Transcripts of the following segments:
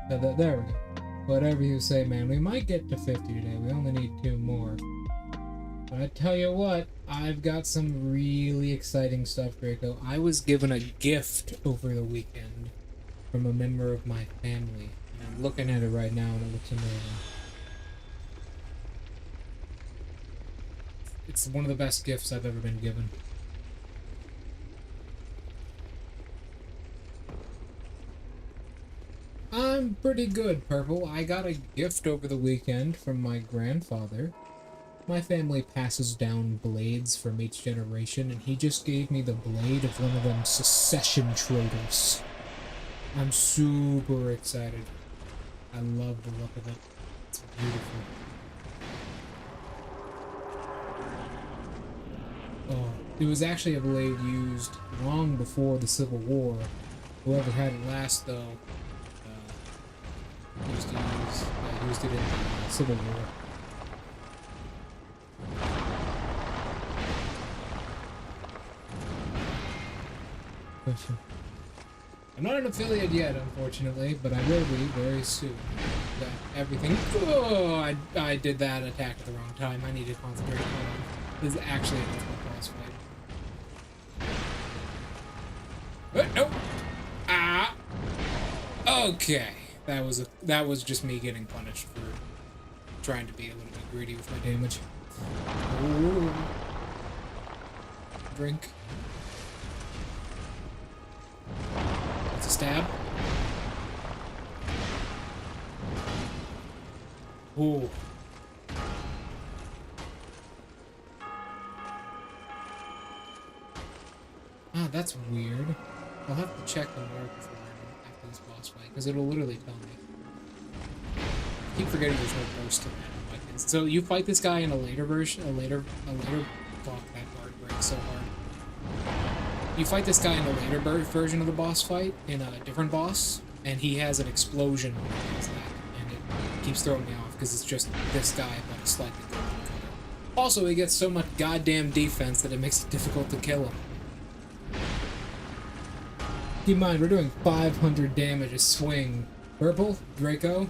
There we go. Whatever you say, man. We might get to 50 today. We only need 2 more. But I tell you what, I've got some really exciting stuff, Draco. I was given a gift over the weekend from a member of my family. And I'm looking at it right now and it looks amazing. It's one of the best gifts I've ever been given. I'm pretty good, Purrple. I got a gift over the weekend from my grandfather. My family passes down blades from each generation, and he just gave me the blade of one of them secession traders. I'm super excited. I love the look of it. It's beautiful. Oh, it was actually a blade used long before the Civil War. Whoever had it last, though, used it in the Civil War. I'm not an affiliate yet, unfortunately, but I will be very soon. Got everything. Oh, I did that attack at the wrong time. I need to concentrate on it. This is actually an ultimate boss fight. Nope. Ah. Okay. That was just me getting punished for trying to be a little bit greedy with my damage. Ooh. Drink. That's a stab. Ooh. Ah, that's weird. I'll have to check the mark before after this boss fight, because it'll literally tell me. I keep forgetting there's no burst to that. So you fight this guy in a later version, a later fuck, that guard breaks so hard. You fight this guy in a later version of the boss fight, in a different boss, and he has an explosion when he does that, and it keeps throwing me off, because it's just this guy, but a slightly golden color. Also, he gets so much goddamn defense that it makes it difficult to kill him. Keep in mind, we're doing 500 damage a swing. Purrple, Draco,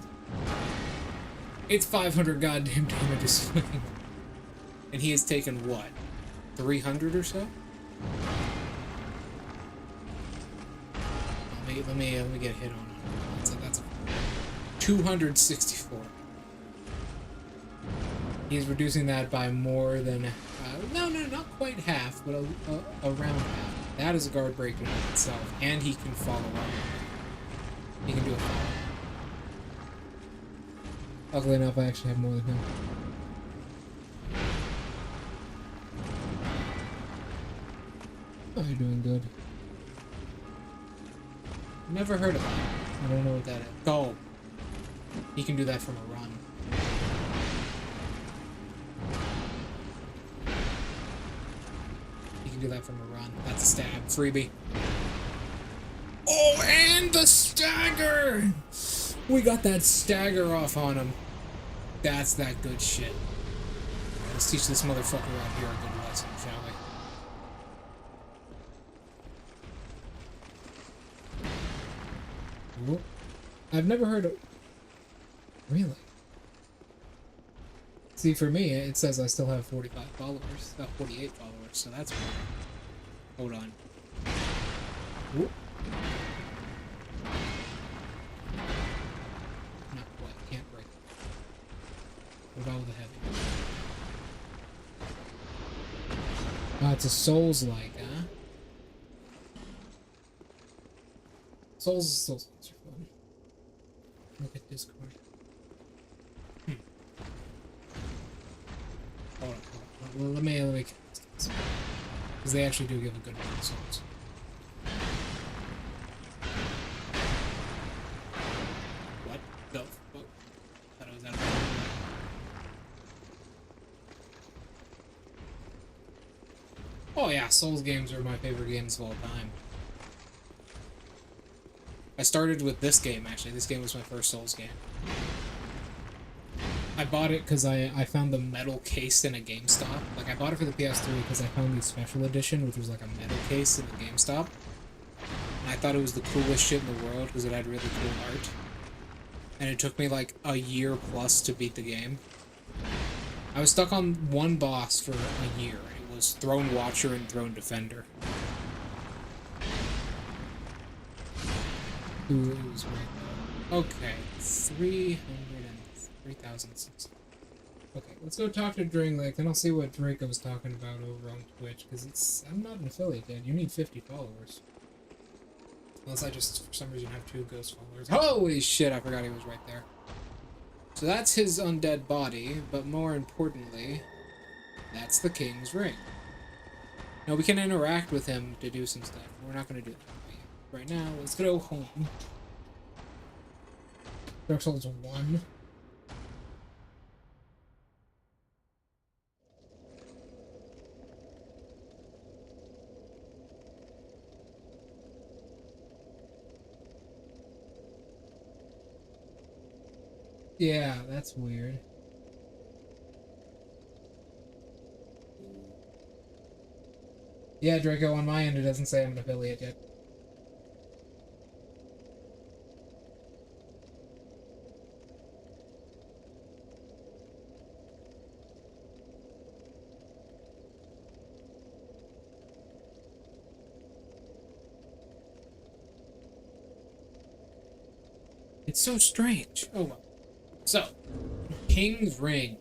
it's 500 goddamn damage a swing. And he has taken, what, 300 or so? Let me get a hit on him. That's a 264. He's reducing that by more than, no, not quite half, but around half. That is a guard break in itself, and he can follow up. He can do a follow. Luckily enough, I actually have more than him. Oh, you're doing good. Never heard of that. I don't know what that is. Oh! He can do that from a run. He can do that from a run. That's a stab. Freebie. Oh, and the stagger! We got that stagger off on him. That's that good shit. Right, let's teach this motherfucker out here a good lesson, shall we? Ooh. I've never heard of... Really? See, for me, it says I still have 45 followers. 48 followers, so that's weird. Hold on. Ooh. Not quite. Can't break it. What about with the heavy? Oh, it's a Souls-like, huh? Souls are fun. Look at Discord. Hold on. Let me because they actually do give a good amount of souls. What the fuck? Thought it was out of order. Oh yeah, Souls games are my favorite games of all time. I started with this game, actually. This game was my first Souls game. I bought it because I found the metal case in a GameStop. Like, I bought it for the PS3 because I found the special edition, which was like a metal case in the GameStop. And I thought it was the coolest shit in the world because it had really cool art. and it took me like a year plus to beat the game. I was stuck on one boss for a year. It was Throne Watcher and Throne Defender. Ooh, it was right there. Okay, 3,006. Okay, let's go talk to Drake, and I'll see what Drake was talking about over on Twitch, because I'm not an affiliate yet. You need 50 followers. Unless I just, for some reason, have 2 ghost followers. Holy shit, I forgot he was right there. So that's his undead body, but more importantly, that's the King's Ring. Now, we can interact with him to do some stuff. We're not going to do that right now. Let's go home. Darksouls 1. Yeah, that's weird. Yeah, Draco, on my end, it doesn't say I'm an affiliate yet. It's so strange. Oh well. So, King's Ring.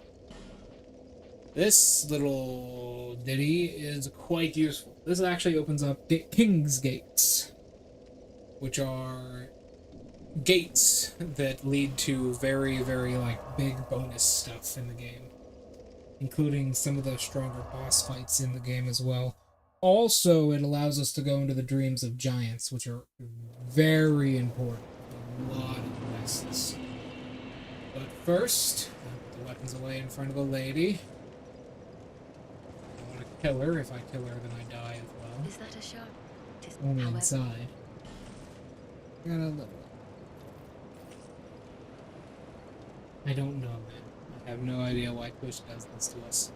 This little ditty is quite useful. This actually opens up King's Gates, which are gates that lead to very, very, like, big bonus stuff in the game, including some of the stronger boss fights in the game as well. Also, it allows us to go into the dreams of giants, which are very important. A lot of quests. But first, I'll put the weapons away in front of the lady. I want to kill her. If I kill her, then I die as well. Is that a shark? Only inside. I gotta level up. I don't know, man. I have no idea why Twitch does this to us.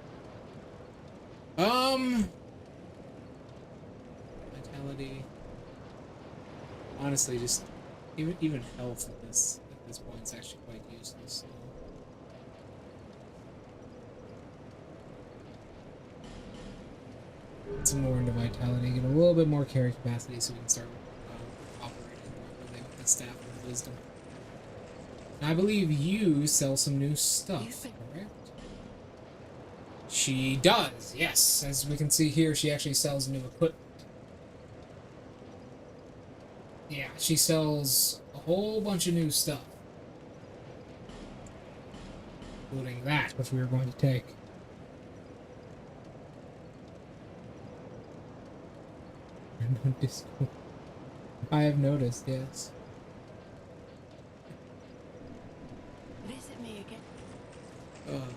Vitality. Honestly, just even health at this point is actually quite useless. Get some more into vitality, get a little bit more carry capacity, so we can start operating properly with the staff and wisdom. I believe you sell some new stuff, correct? She does, yes. As we can see here, she actually sells new equipment. Yeah, she sells a whole bunch of new stuff. Including that, which we are going to take. I have noticed, yes. Visit me again.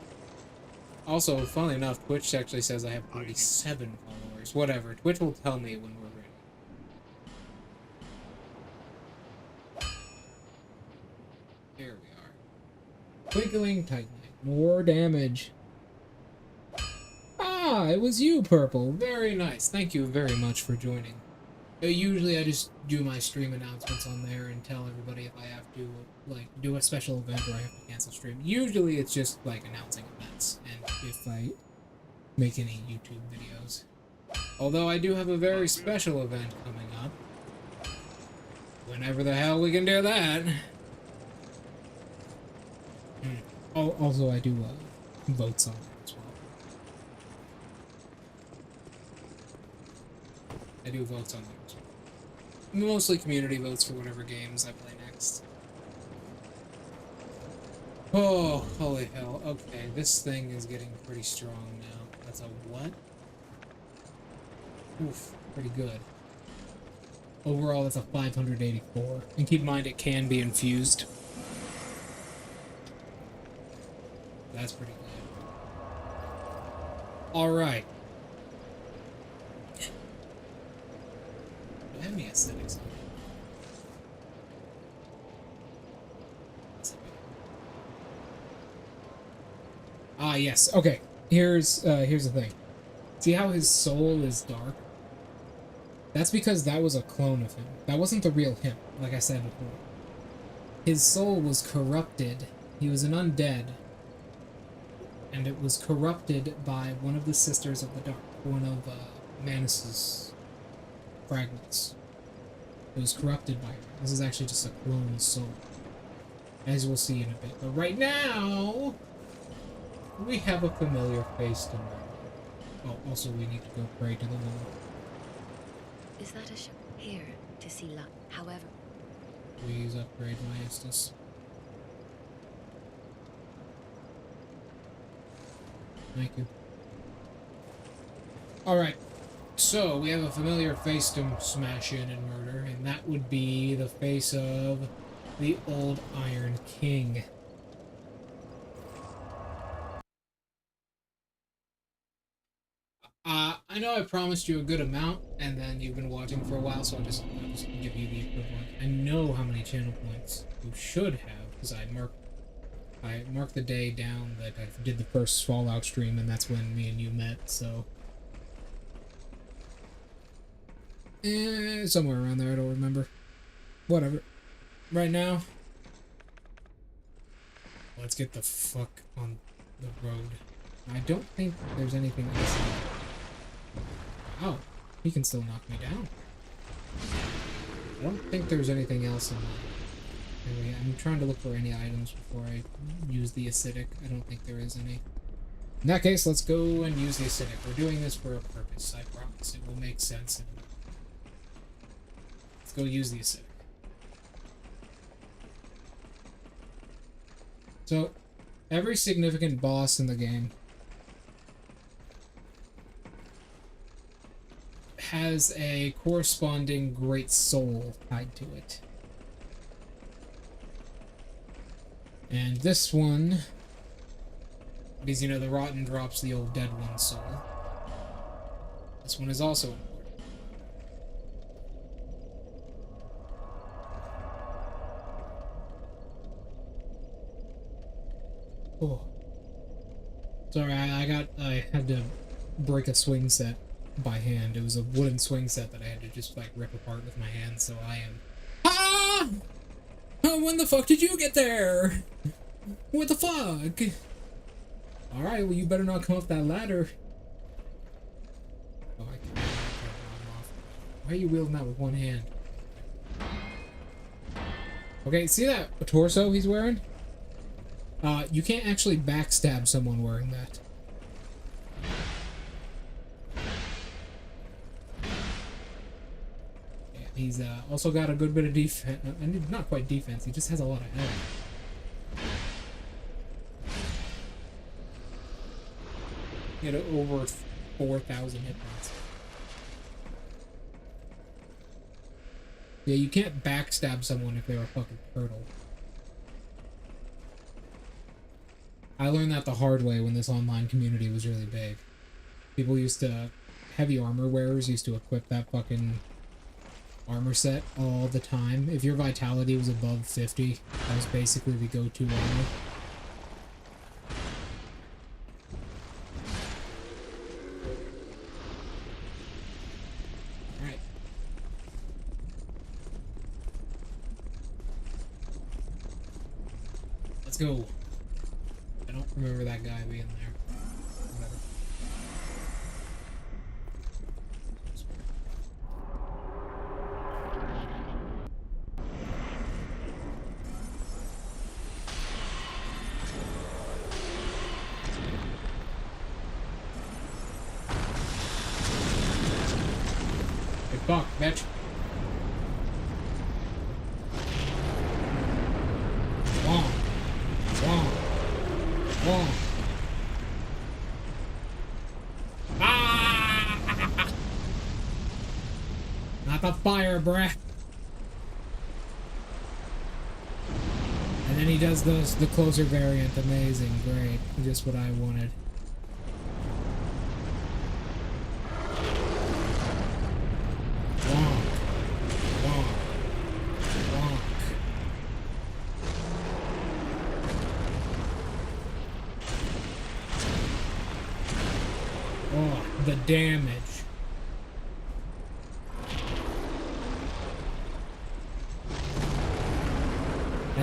Also, funnily enough, Twitch actually says I have 47 followers. Whatever. Twitch will tell me when we're ready. Here we are. Twinkling Titanite. More damage. Ah, it was you, Purple. Very nice. Thank you very much for joining. Usually I just do my stream announcements on there and tell everybody if I have to, like, do a special event or I have to cancel stream. Usually it's just, like, announcing events and if I make any YouTube videos. Although I do have a very special event coming up. Whenever the hell we can do that. Also, I do votes on it as well. I do votes on it as well. Mostly community votes for whatever games I play next. Oh, holy hell. Okay, this thing is getting pretty strong now. That's a what? Oof, pretty good. Overall, that's a 584. And keep in mind, it can be infused. That's pretty good. Alright. Do I have any aesthetics on it? Ah, yes. Okay. Here's the thing. See how his soul is dark? That's because that was a clone of him. That wasn't the real him, like I said before. his soul was corrupted. He was an undead. And it was corrupted by one of the Sisters of the Dark. One of Manus's fragments. It was corrupted by her. This is actually just a clone soul. As we'll see in a bit. But right now, we have a familiar face to know. Oh, also we need to go pray to the Lord. Is that a ship? Here to see luck. However, Please upgrade my Estus. Thank you. Alright. So, we have a familiar face to smash in and murder, and that would be the face of the Old Iron King. I know I promised you a good amount, and then you've been watching for a while, so I'll just give you the equivalent. I know how many channel points you should have, because I marked the day down that I did the first Fallout stream, and that's when me and you met, so... somewhere around there, I don't remember. Whatever. Right now, let's get the fuck on the road. I don't think there's anything else. Oh, he can still knock me down. I don't think there's anything else in there. Anyway, I'm trying to look for any items before I use the acidic. I don't think there is any. In that case, let's go and use the acidic. We're doing this for a purpose, I promise. It will make sense. Let's go use the acidic. So, every significant boss in the game has a corresponding great soul tied to it. And this one, because you know the rotten drops the old dead one's soul. This one is also important. Oh. Sorry, I had to break a swing set by hand. It was a wooden swing set that I had to just like rip apart with my hands, so I am... Ah! Oh, when the fuck did you get there? What the fuck? Alright, well you better not come up that ladder. Oh, I can't off. Why are you wielding that with one hand? Okay, see that torso he's wearing? You can't actually backstab someone wearing that. Yeah, he's also got a good bit of defense. Not quite defense, he just has a lot of health. He had over 4,000 hit points. Yeah, you can't backstab someone if they're a fucking turtle. I learned that the hard way when this online community was really big. People used to... Heavy armor wearers used to equip that fucking armor set all the time. If your vitality was above 50, that was basically the go-to armor. Alright. Let's go. I don't remember that guy being there. Whatever. Hey, fuck, bitch. Wrong. Wrong. Wrong. Ah! Not the fire breath. And then he does the closer variant. Amazing, great, just what I wanted. Wrong. Wrong. Wrong. Oh, the damage.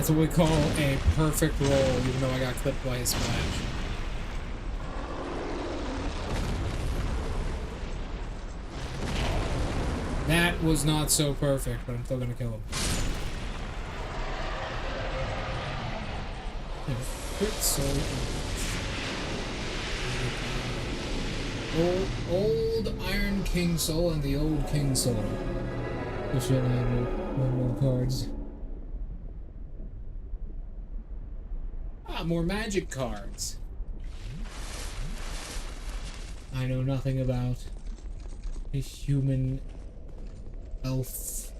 That's what we call a perfect roll, even though I got clipped by his splash. That was not so perfect, but I'm still gonna kill him. Old Iron King Soul and the Old King Soul. We should have more cards. Ah, more magic cards. I know nothing about a human elf.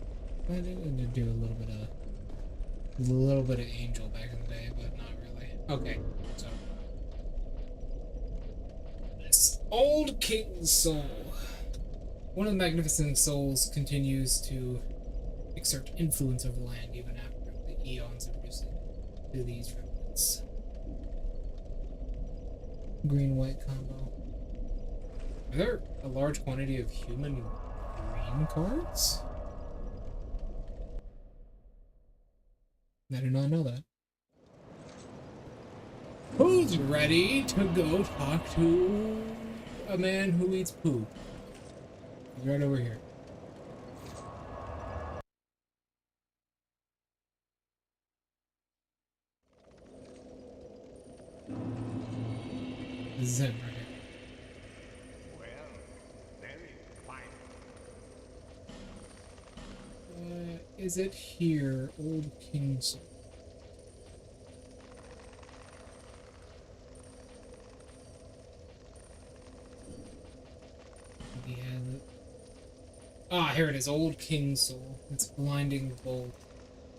I did do a little bit of angel back in the day, but not really. Okay, so this Old King Soul. One of the Magnificent Souls continues to exert influence over the land even after the eons have reduced it to these remnants. Green-white combo. Are there a large quantity of human green cards? I did not know that. Who's ready to go talk to a man who eats poop? He's right over here. This is him right here. Well, very fine. Is it here, Old King Soul? He has it. Ah, here it is, Old King Soul. It's Blinding Bolt.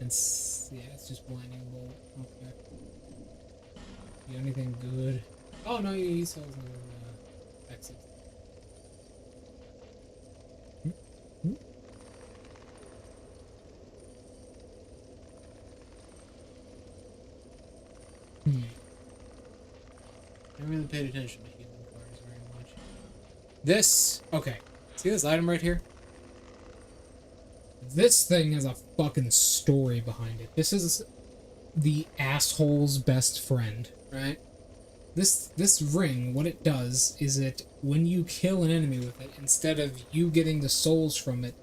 It's, yeah, it's just Blinding Bolt. Okay. You got anything good? Oh no, he sells no exit. I really paid attention to human cards very much. This, okay. See this item right here? This thing has a fucking story behind it. This is the asshole's best friend, right? This ring, what it does is it, when you kill an enemy with it, instead of you getting the souls from it,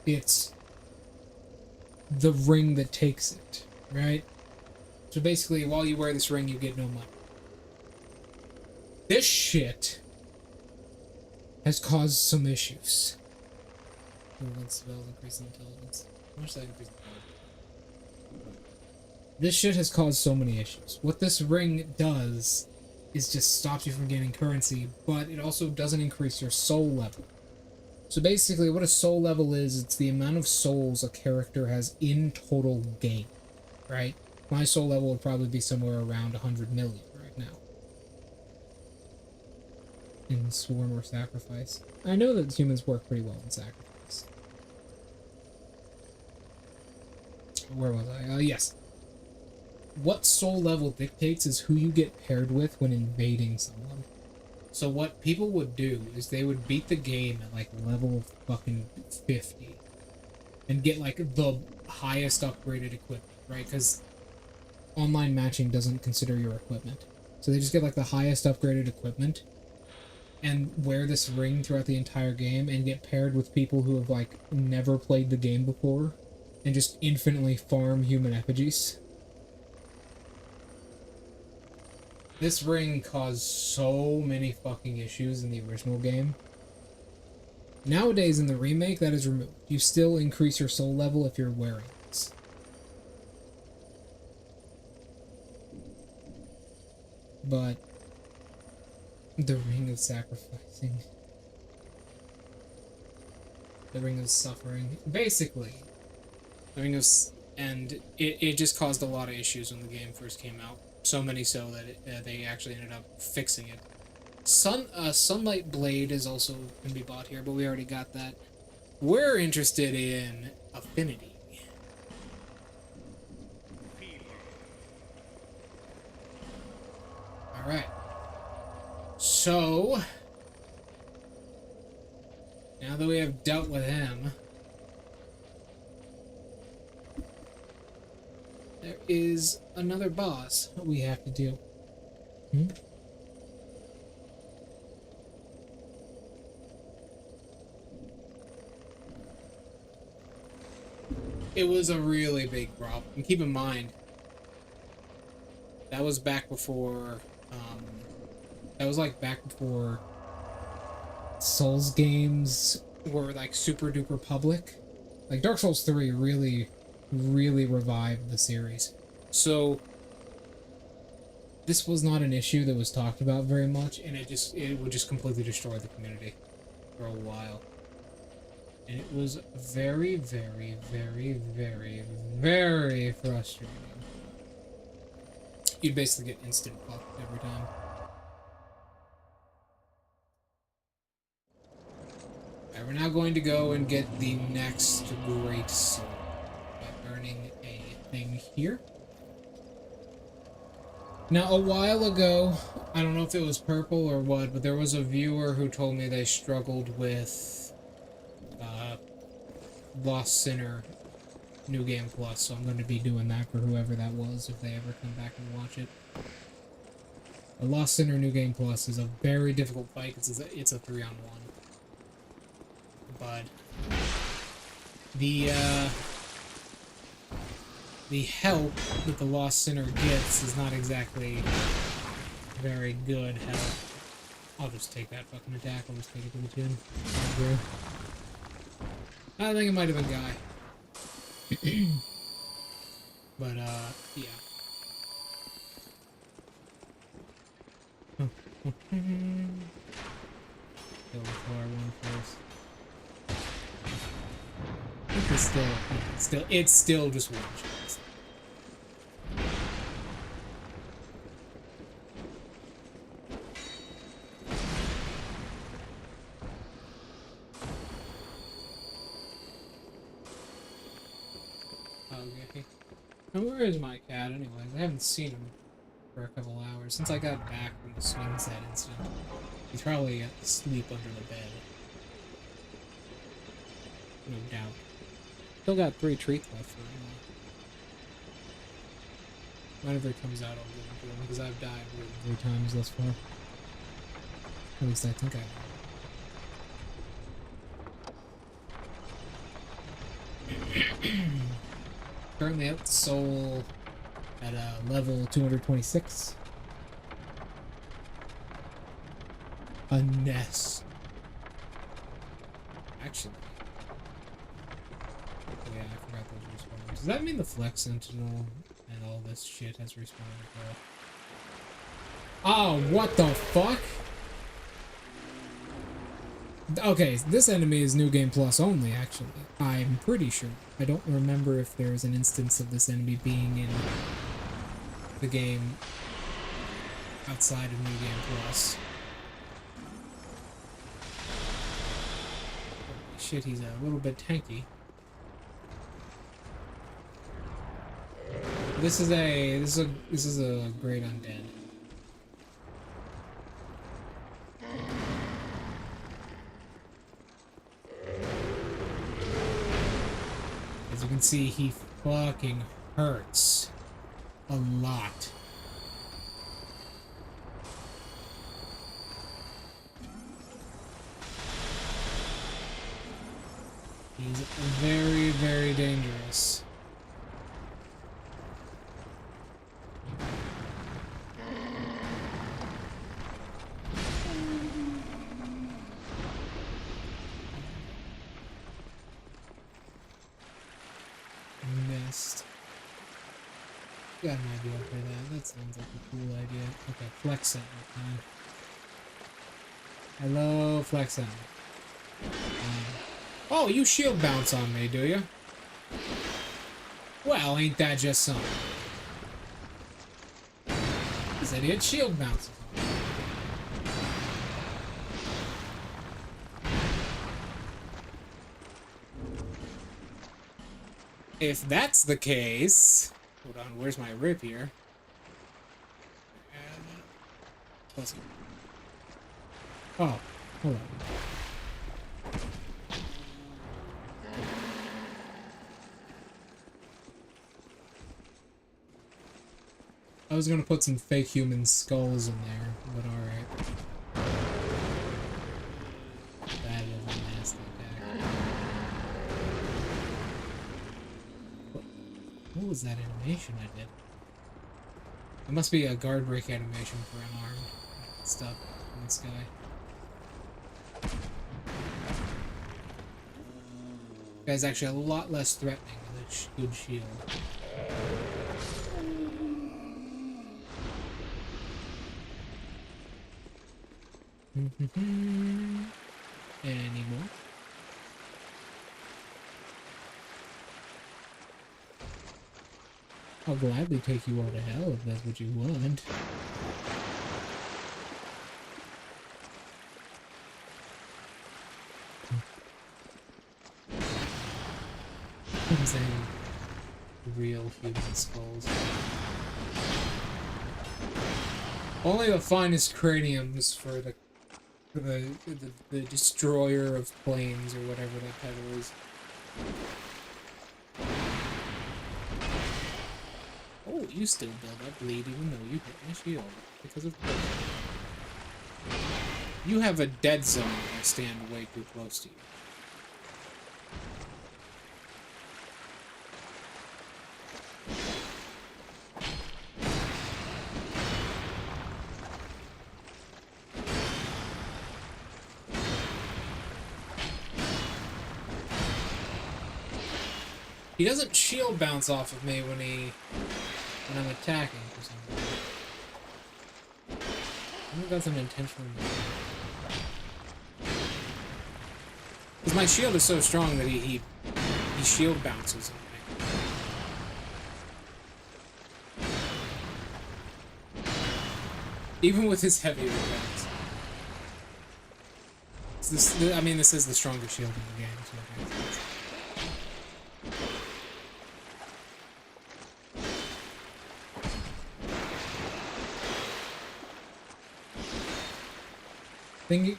it's the ring that takes it, right? So basically, while you wear this ring, you get no money. This shit has caused some issues. Spells increase intelligence. How much does that increase intelligence? This shit has caused so many issues. What this ring does is just stops you from gaining currency, but it also doesn't increase your soul level. So basically, what a soul level is, it's the amount of souls a character has in total game, right? My soul level would probably be somewhere around 100 million right now. In Swarm or Sacrifice. I know that humans work pretty well in Sacrifice. Where was I? Yes. What soul level dictates is who you get paired with when invading someone. So what people would do is they would beat the game at like level fucking 50 and get like the highest upgraded equipment, right? Because online matching doesn't consider your equipment. So they just get like the highest upgraded equipment and wear this ring throughout the entire game and get paired with people who have like never played the game before and just infinitely farm human effigies. This ring caused so many fucking issues in the original game. Nowadays in the remake, that is removed. You still increase your soul level if you're wearing this. But the ring of sacrificing, the ring of suffering, basically, the ring of, and it just caused a lot of issues when the game first came out. So many so that they actually ended up fixing it. Sunlight Blade is also can be bought here, but we already got that. We're interested in Affinity. Alright. So, now that we have dealt with him, there is another boss we have to do. Hmm? It was a really big problem. And keep in mind, that was back before, that was like back before Souls games were like super duper public. Like Dark Souls 3 really revived the series. So this was not an issue that was talked about very much, and it would just completely destroy the community for a while. And it was very, very, very, very, very frustrating. You'd basically get instant fucked every time. Alright, we're now going to go and get the next great soul by burning a thing here. Now, a while ago, I don't know if it was Purrple or what, but there was a viewer who told me they struggled with Lost Sinner New Game Plus, so I'm going to be doing that for whoever that was, if they ever come back and watch it. A Lost Sinner New Game Plus is a very difficult fight, because it's a 3-on-1. But the help that the Lost Sinner gets is not exactly very good help. I'll just take that fucking attack. I'll just take it to the chin. I think it might have been Guy. But, yeah. Kill the far one first. I think it's still just one chance. Okay. Now where is my cat anyways? I haven't seen him for a couple hours. Since I got back from the swing set incident. He's probably asleep under the bed. No doubt. Still got 3 treats left for him. Whenever it comes out, I'll give him to him, because I've died more than 3 times thus far. At least I think I have. Currently at soul at level 226. A nest. Actually. Oh yeah, I forgot those respawn. Does that mean the Flex Sentinel and all this shit has respawned as well? Oh, what the fuck? Okay, this enemy is New Game Plus only, actually. I'm pretty sure. I don't remember if there's an instance of this enemy being in the game outside of New Game Plus. Holy shit, he's a little bit tanky. This is a great undead. As you can see, he fucking hurts a lot. He's very, very dangerous. Missed. Got an idea for that. That sounds like a cool idea. Okay, Flex Sentinel time. Hello, Flex Sentinel. Oh, you shield bounce on me, do you? Well, ain't that just something? This idiot shield bounces on me. If that's the case... Hold on, where's my rip here? Oh, hold on. was gonna put some fake human skulls in there, but alright. That is a nasty attack. What was that animation I did? It must be a guard break animation for unarmed stuff in this guy. Guy's actually a lot less threatening with a good shield. Any more? I'll gladly take you all to hell if that's what you want. I'm saying real human skulls. Only the finest craniums for the destroyer of planes or whatever that title is. Oh, you still build up bleed even though you hit my shield because of poison. You have a dead zone if I stand way too close to you. He doesn't shield bounce off of me when I'm attacking for some reason. I think that's an intentional move. Because my shield is so strong that he shield bounces on me. Even with his heavy weapons. I mean, this is the strongest shield in the game, so it makes sense.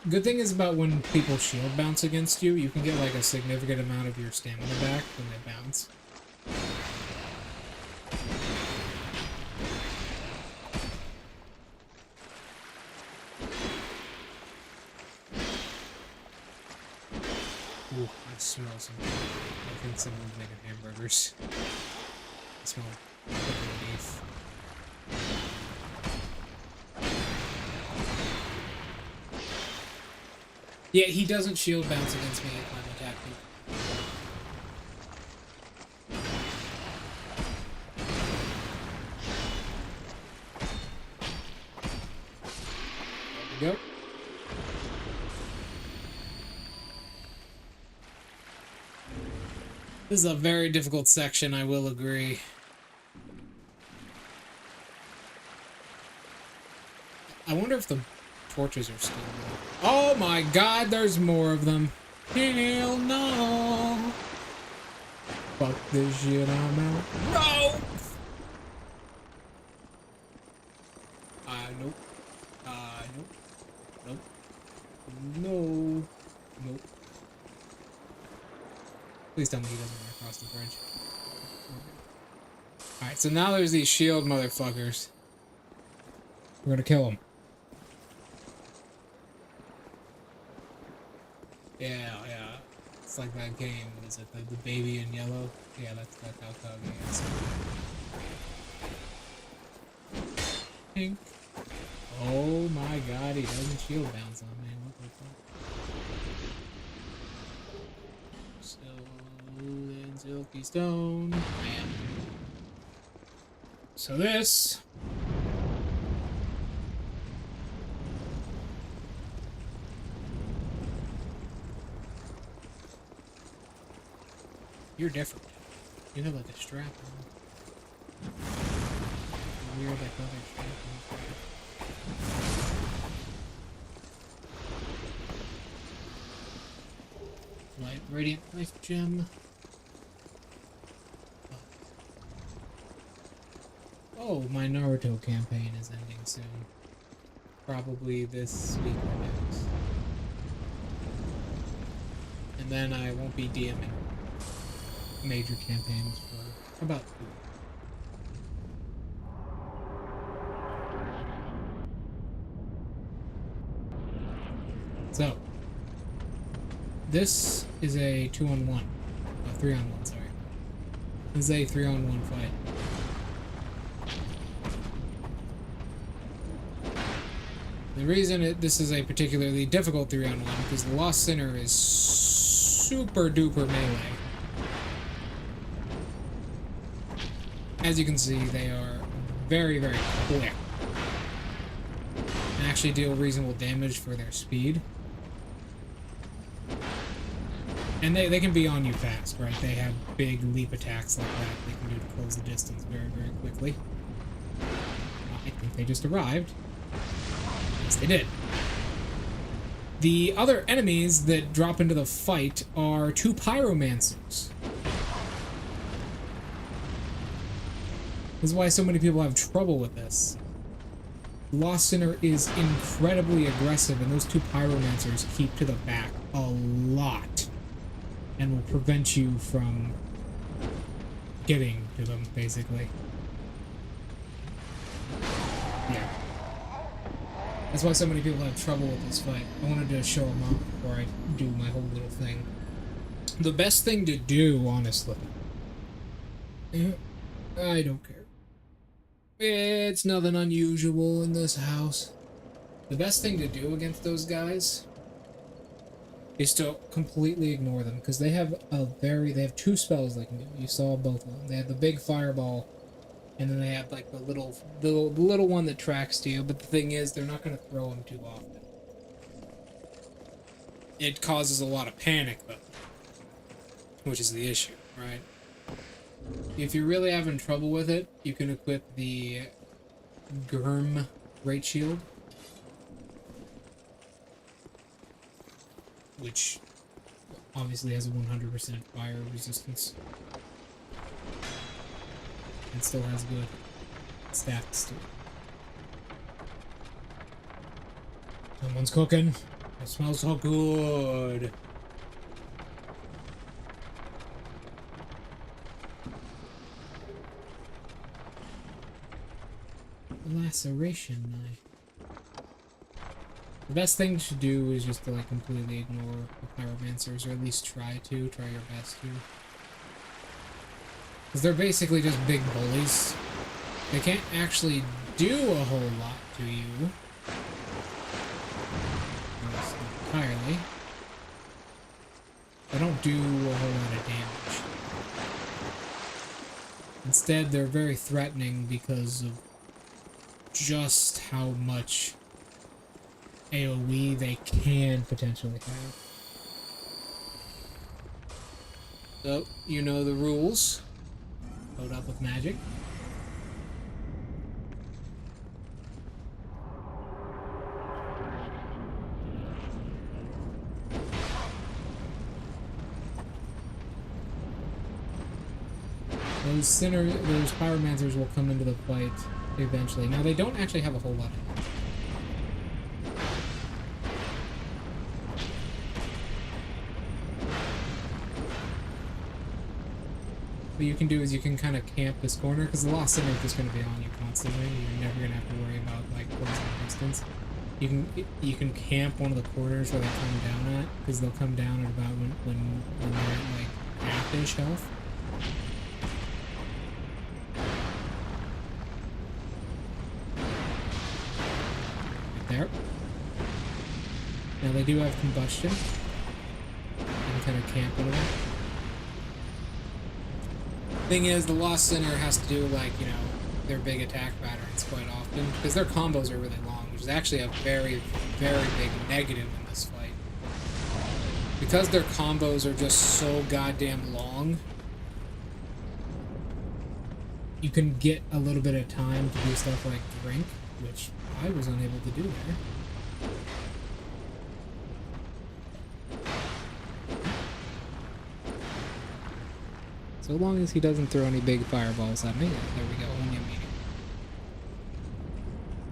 Good thing is about when people shield bounce against you, you can get like a significant amount of your stamina back when they bounce. Ooh, I smell something. I think someone's making hamburgers. I smell beef. Yeah, he doesn't shield bounce against me if I'm attacking. There we go. This is a very difficult section, I will agree. I wonder if the torches are still there. Oh my god, there's more of them. Hell no. Fuck this shit, I'm out. No! Nope. Nope. Nope. No. Nope. Please tell me he doesn't run across the bridge. Alright, so now there's these shield motherfuckers. We're gonna kill them. Yeah. It's like that game. What is it? The baby in yellow? Yeah, that's how Kage is. Pink. Oh my god, he doesn't shield bounce on me. What the fuck? Stone and silky stone. Bam. So this. You're different. You have like a strap on. Weird like other strap on. Light radiant life gem. Oh, my Naruto campaign is ending soon. Probably this week or next. And then I won't be DMing major campaigns for about 2 weeks. So, this is a 2-on-1. 3-on-1, sorry. This is a 3-on-1 fight. The reason this is a particularly difficult 3-on-1 because the Lost Sinner is super duper melee. As you can see, they are very, very quick. And actually deal reasonable damage for their speed. And they can be on you fast, right? They have big leap attacks like that they can do to close the distance very, very quickly. I think they just arrived. Yes, they did. The other enemies that drop into the fight are 2 pyromancers. This is why so many people have trouble with this. Lost Sinner is incredibly aggressive, and those 2 pyromancers keep to the back a lot. And will prevent you from getting to them, basically. Yeah. That's why so many people have trouble with this fight. I wanted to show them off before I do my whole little thing. The best thing to do, honestly... I don't care. It's nothing unusual in this house. The best thing to do against those guys is to completely ignore them, because they have they have 2 spells they can do. You saw both of them. They have the big fireball, and then they have like the little one that tracks to you. But the thing is, they're not going to throw them too often. It causes a lot of panic, though, which is the issue, right? If you're really having trouble with it, you can equip the Gurm Great Shield, which obviously has a 100% fire resistance. And still has good stats to it. Someone's cooking. It smells so good. Laceration knife. The best thing to do is just to like completely ignore the pyromancers, or at least try your best to. Because they're basically just big bullies. They can't actually do a whole lot to you. Not entirely. They don't do a whole lot of damage. Instead, they're very threatening because of just how much AoE they can potentially have. So, you know the rules. Load up with magic. Those pyromancers will come into the fight eventually. Now, they don't actually have a whole lot of health. What you can do is you can kind of camp this corner, because the Lost Sinner is just going to be on you constantly. You're never going to have to worry about, like, closing distance. You can camp one of the corners where they come down at, because they'll come down at about when they're at, like, half-ish health. There. Now they do have combustion. You can kind of camp into that. Thing is, the Lost Sinner has to do, like, you know, their big attack patterns quite often, because their combos are really long, which is actually a very, very big negative in this fight. Because their combos are just so goddamn long, you can get a little bit of time to do stuff like drink, which I was unable to do there. So long as he doesn't throw any big fireballs at me. There we go, only a medium.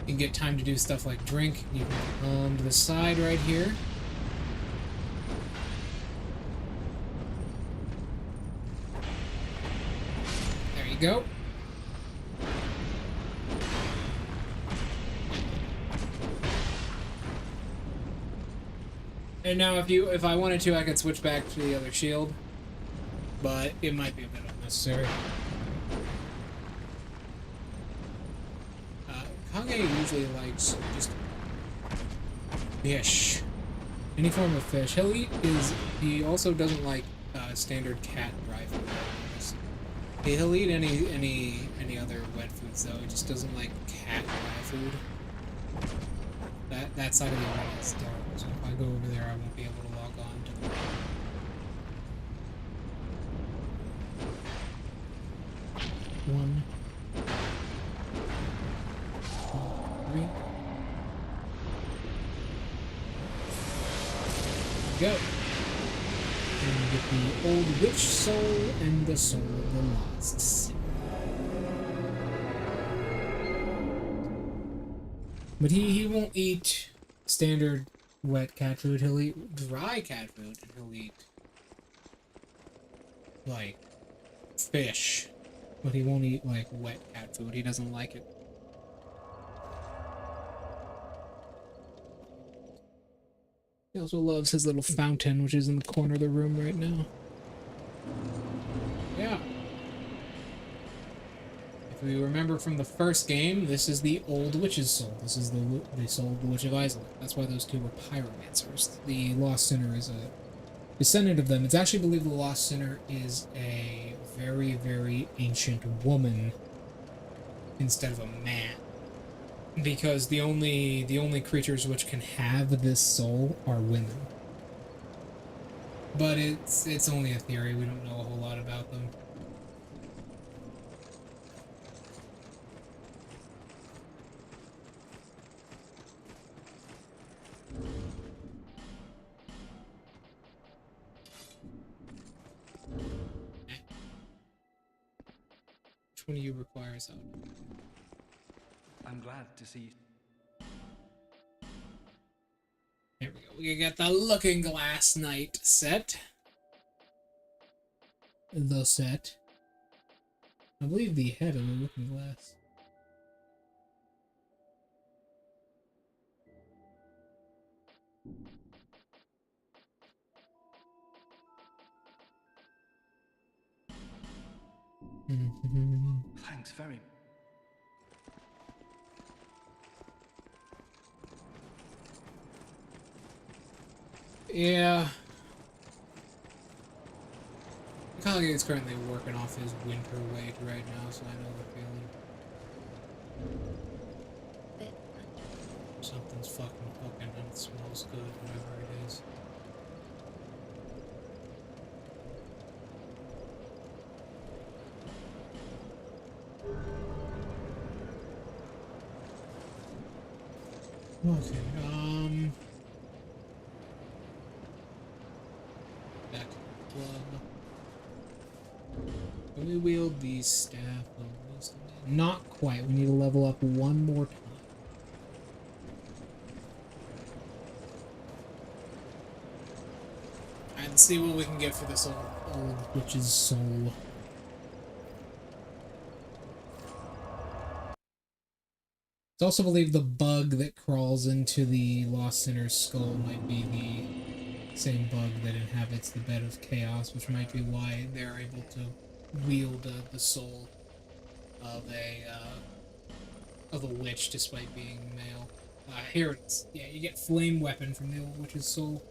You can get time to do stuff like drink. You can come to the side right here. There you go. And now if I wanted to, I could switch back to the other shield, but it might be a bit unnecessary. Kage usually likes just fish. Any form of fish. He also doesn't like standard cat dry food. He'll eat any other wet foods though. He just doesn't like cat dry food. That side of the arena is dark, so if I go over there, I won't be able to log on to the... One. Two, three. Go. And we get the old witch soul and the soul of the lost city. But he won't eat standard wet cat food. He'll eat dry cat food, and he'll eat like fish. But he won't eat like wet cat food. He doesn't like it. He also loves his little fountain, which is in the corner of the room right now. Yeah. If we remember from the first game, this is the old witch's soul. This is the soul of the Witch of Islay. That's why those two were pyromancers. The Lost Sinner is a descendant of them. It's actually believed the Lost Sinner is a very, very ancient woman instead of a man. Because the only creatures which can have this soul are women. But it's only a theory. We don't know a whole lot about them. Which one of you requires help? I'm glad to see. There we go. We got the Looking Glass Knight set. The set. I believe the head of the Looking Glass. Thanks very. Yeah. Kage is currently working off his winter weight right now, so I know the feeling. Something's fucking cooking and it smells good, whatever it is. Okay, back to the club. Can we wield the staff of wisdom? Not quite. We need to level up one more time. Alright, let's see what we can get for this old witch's soul. It's also believed the bug that crawls into the Lost Sinner's skull might be the same bug that inhabits the Bed of Chaos, which might be why they're able to wield the soul of a witch despite being male. Here it is. Yeah, you get flame weapon from the old witch's soul,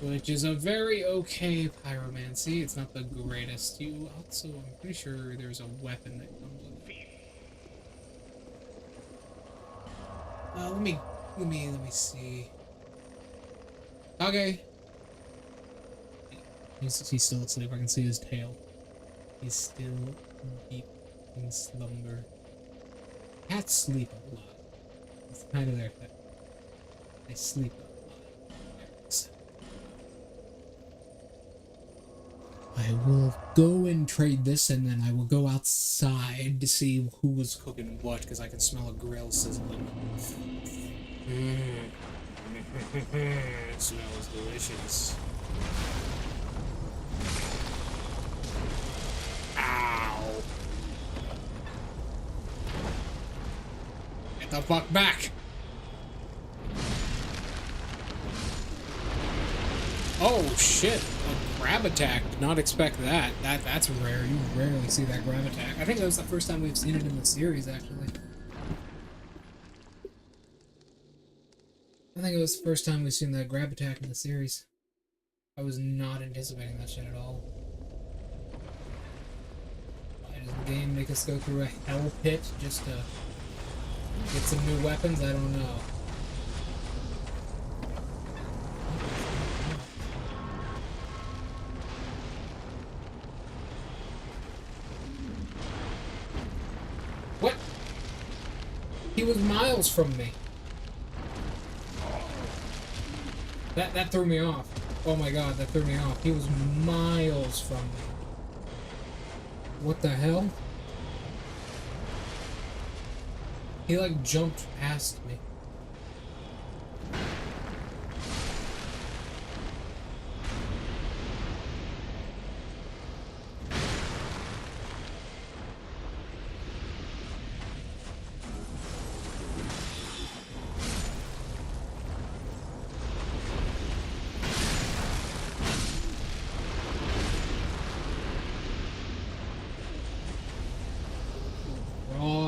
which is a very okay pyromancy. It's not the greatest. You also, I'm pretty sure there's a weapon that comes with it. Let me see. Okay. He's still asleep. I can see his tail. He's still deep in slumber. Cats sleep a lot. It's kind of their thing. They sleep a lot. I will go and trade this, and then I will go outside to see who was cooking what, because I can smell a grill sizzling. It smells delicious. Ow! Get the fuck back! Oh shit! A grab attack. Did not expect that. That's rare. You rarely see that grab attack. I think that was the first time we've seen it in the series, actually. I think it was the first time we've seen that grab attack in the series. I was not anticipating that shit at all. Why does the game make us go through a hell pit just to get some new weapons? I don't know. What? He was miles from me. That threw me off. Oh my god, that threw me off. He was miles from me. What the hell? He like jumped past me.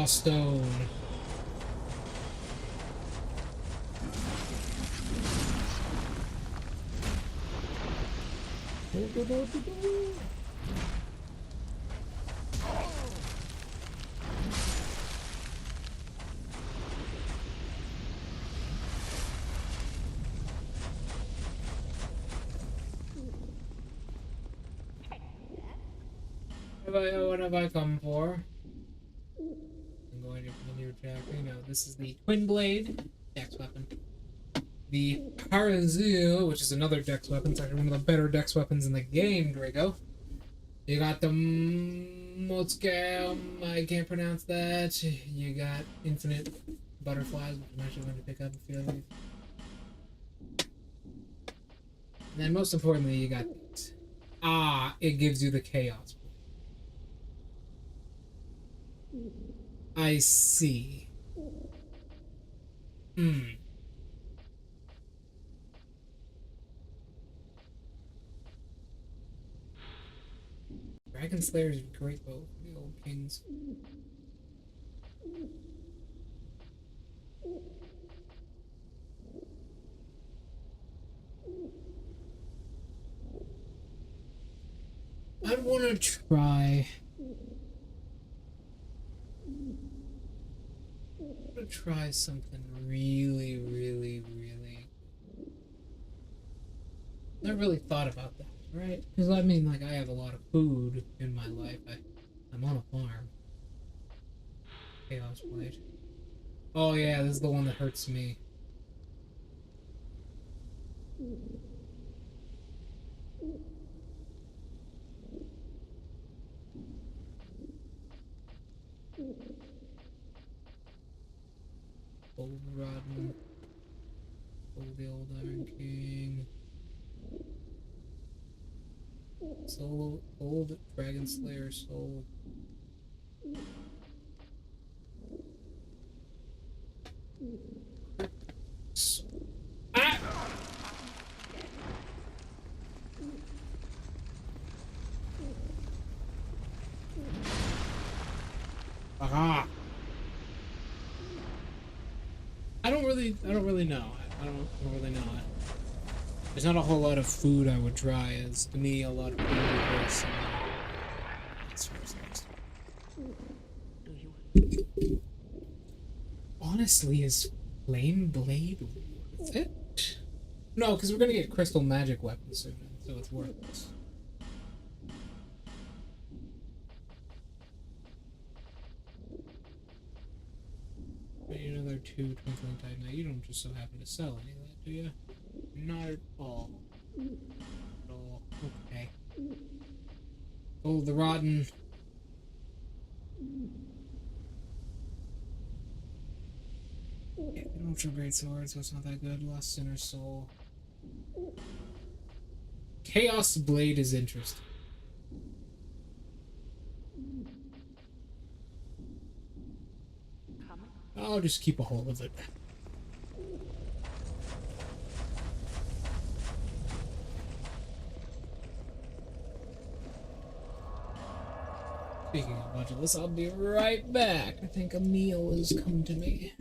Stone. What have I come for? Going to continue attacking. No, this is the Twin Blade Dex weapon. The Purrple, which is another Dex weapon. It's actually one of the better Dex weapons in the game, Draco. You got the Motscam, I can't pronounce that. You got Infinite Butterflies, which I'm actually going to pick up if you like. And then most importantly, you got these. It gives you the Chaos. I see. Dragon Slayer is a great bow for the old kings. I want to try. Try something really. I really thought about that, right? Because I mean, like, I have a lot of food in my life. I'm on a farm. Chaos Blade. Oh yeah, this is the one that hurts me. Old Rodman. Old the old Iron King. Soul, old Dragon Slayer soul. Ah! Aha! I don't really know. I don't really know it. There's not a whole lot of food I would try, as to me a lot of food is honestly, is Flame Blade worth it? No, because we're gonna get Crystal Magic weapons soon, so it's worthless. Another 2 Twinkling Titanite. You don't just so happen to sell any of that, do you? Not at all. At all. Okay. Oh, the Rotten. Yeah, they don't show great sword, so it's not that good. Lost Sinner Soul. Chaos Blade is interesting. I'll just keep a hold of it. Speaking of budgetless, I'll be right back. I think a meal has come to me.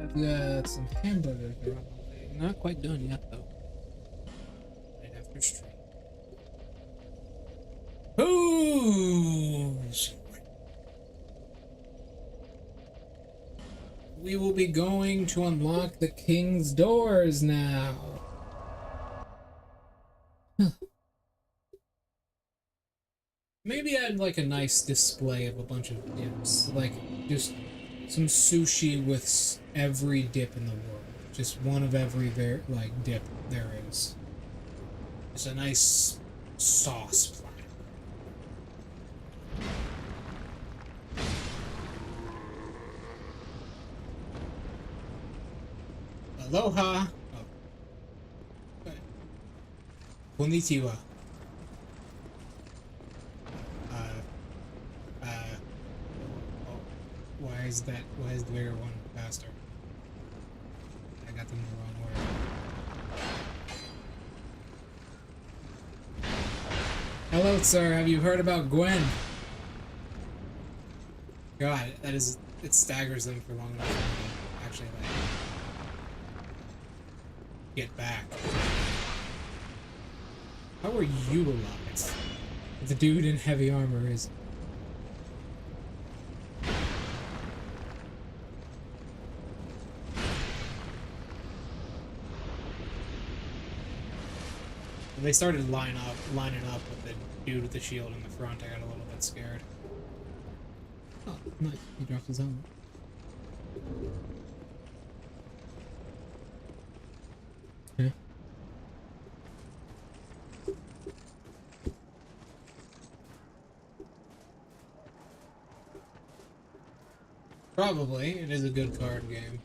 I've got some hamburgers here on the way. Not quite done yet, though. Right after stream. Who's? We will be going to unlock the king's doors now. Huh. Maybe I'd like a nice display of a bunch of dips. Like, just some sushi with every dip in the world. Just one of every dip there is. It's a nice sauce platter. Aloha. Oh. Konnichiwa. Why is the bigger one faster? I got them the wrong word. Hello, sir. Have you heard about Gwen? God, it staggers them for long enough to actually, like, get back. How are you alive? The dude in heavy armor is... When they started lining up with the dude with the shield in the front, I got a little bit scared. Oh, nice. He dropped his helmet. Okay. Probably. It is a good card game.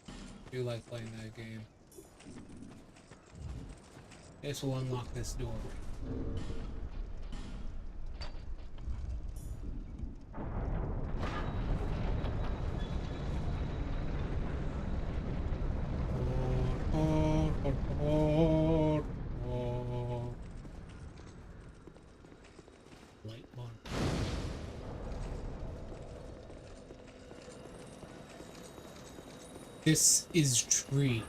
I do like playing that game. This will unlock this door. Light one. This is tree.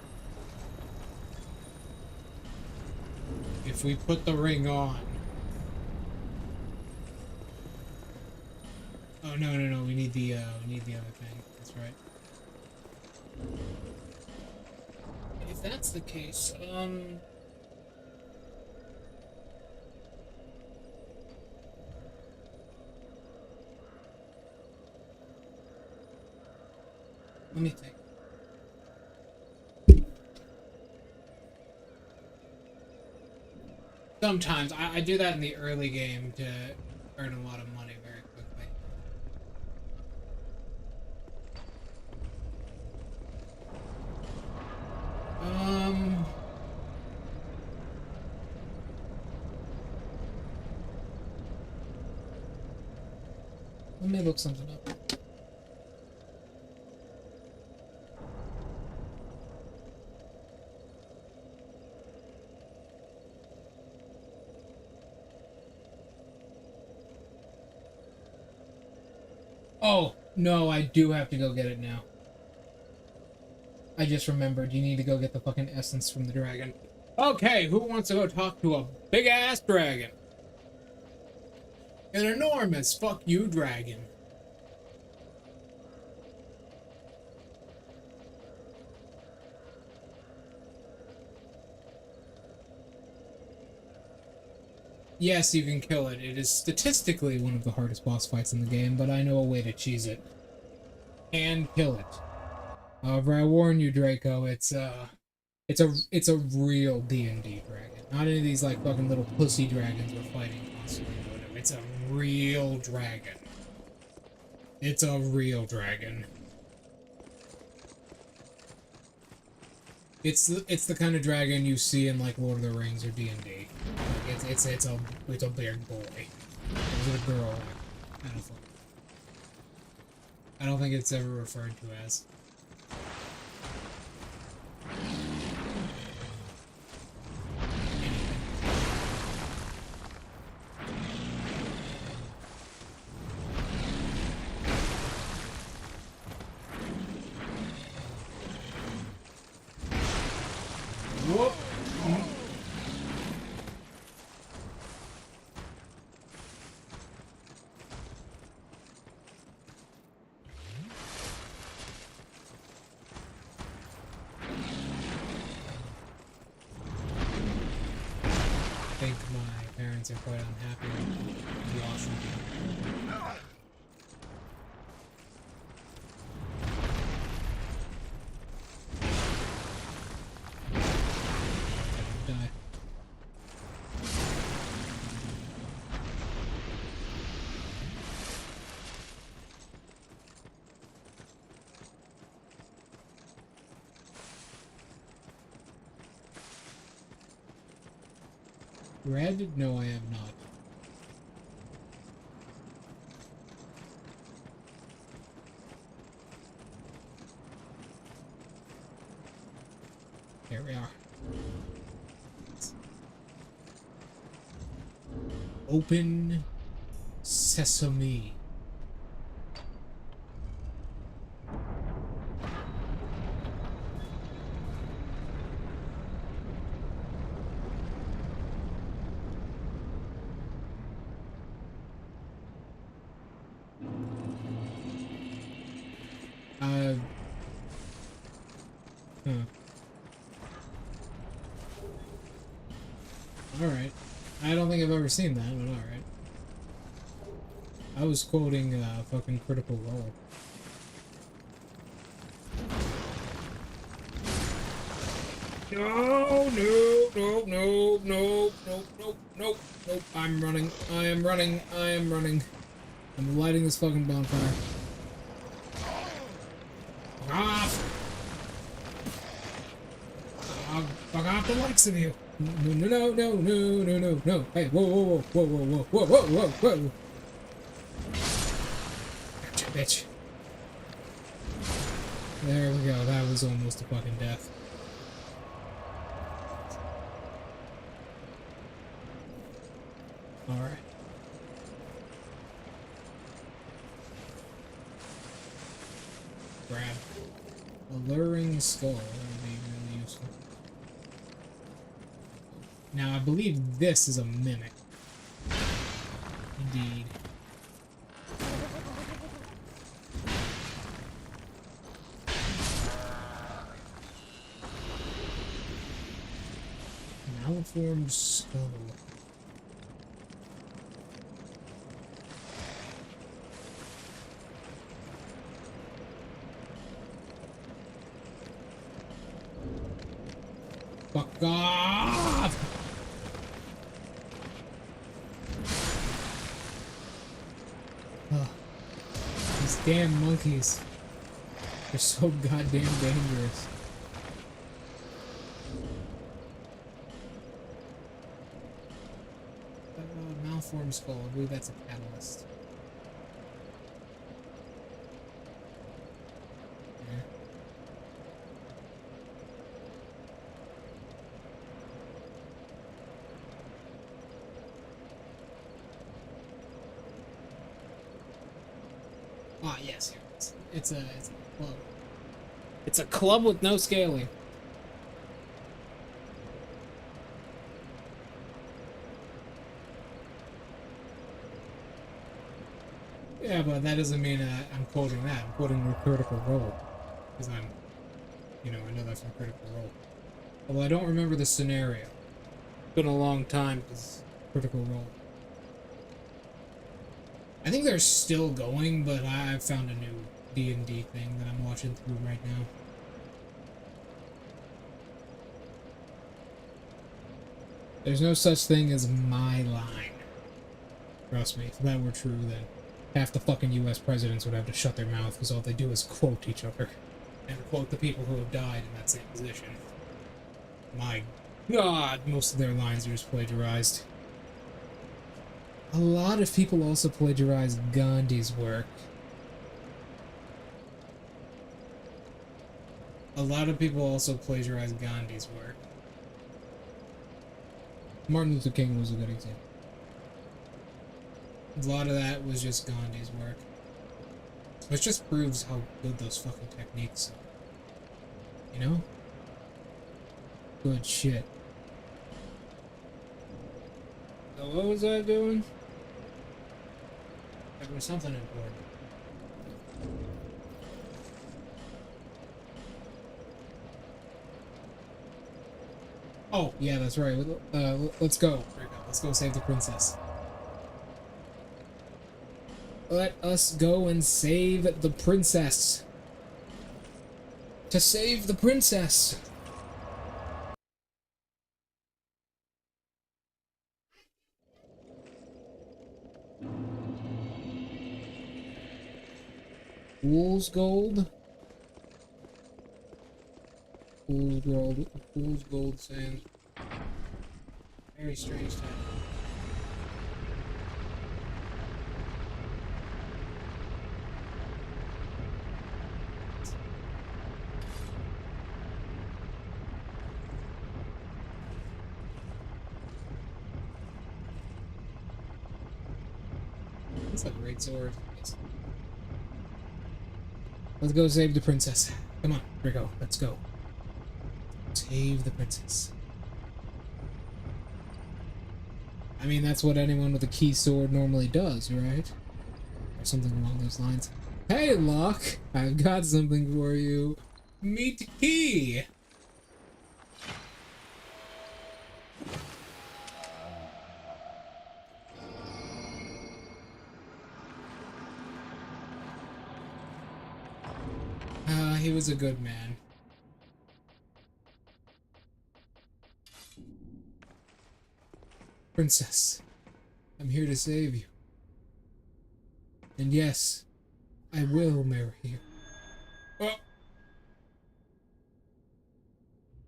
If we put the ring on. Oh no, we need the other thing. That's right. If that's the case, let me think. Sometimes. I do that in the early game to earn a lot of money very quickly. Let me look something up. Oh, no, I do have to go get it now. I just remembered, you need to go get the fucking essence from the dragon. Okay, who wants to go talk to a big-ass dragon? An enormous fuck you dragon. Yes, you can kill it. It is statistically one of the hardest boss fights in the game, but I know a way to cheese it. And kill it. However, I warn you, Draco, it's a real D&D dragon. Not any of these like fucking little pussy dragons we're fighting constantly or whatever. It's a real dragon. It's a real dragon. It's the kind of dragon you see in like Lord of the Rings or D&D. It's a big boy. Is it a girl? I don't think it's ever referred to as. Whoop! I think my parents are quite unhappy with Washington. Die. Red? No, I am not. Here we are. Open sesame. Alright. I don't think I've ever seen that, but alright. I was quoting fucking Critical Role. No, no, no, no, no, no, no, no, no. I'm running. I am running. I am running. I'm lighting this fucking bonfire. Fuck off! Fuck off the likes of you! No, no, no, no, no, no, no. Hey, whoa, whoa, whoa, whoa, whoa, whoa, whoa, whoa, whoa, whoa. Gotcha, bitch. There we go. That was almost a fucking death. Alright. Grab. Alluring skull. That would be really useful. Now, I believe this is a mimic. Indeed. Malformed skull. Fuck off! Damn monkeys. They're so goddamn dangerous. Malformed skull. I believe that's a catalyst. Yeah. Ah, yes, here it is. It's a club. It's a club with no scaling. Yeah, but that doesn't mean I'm quoting that. I'm quoting the Critical Role. Because I'm, you know, I know that's from Critical Role. Although I don't remember the scenario. It's been a long time because Critical Role. I think they're still going, but I've found a new D&D thing that I'm watching through right now. There's no such thing as my line. Trust me, if that were true, then half the fucking US presidents would have to shut their mouth because all they do is quote each other. And quote the people who have died in that same position. My God, most of their lines are just plagiarized. A lot of people also plagiarize Gandhi's work. A lot of people also plagiarize Gandhi's work. Martin Luther King was a good example. A lot of that was just Gandhi's work. Which just proves how good those fucking techniques are. You know? Good shit. So what was I doing? There was something important. Oh, yeah, that's right. Let's go. Let's go save the princess. Let us go and save the princess. To save the princess. Fool's gold. Fool's gold sands. Very strange time. That's a great sword. Let's go save the princess. Come on, Rico, let's go. Save the princess. I mean, that's what anyone with a key sword normally does, right? Or something along those lines. Hey, Locke! I've got something for you. Meet key! He was a good man. Princess, I'm here to save you. And yes, I will marry you. Oh!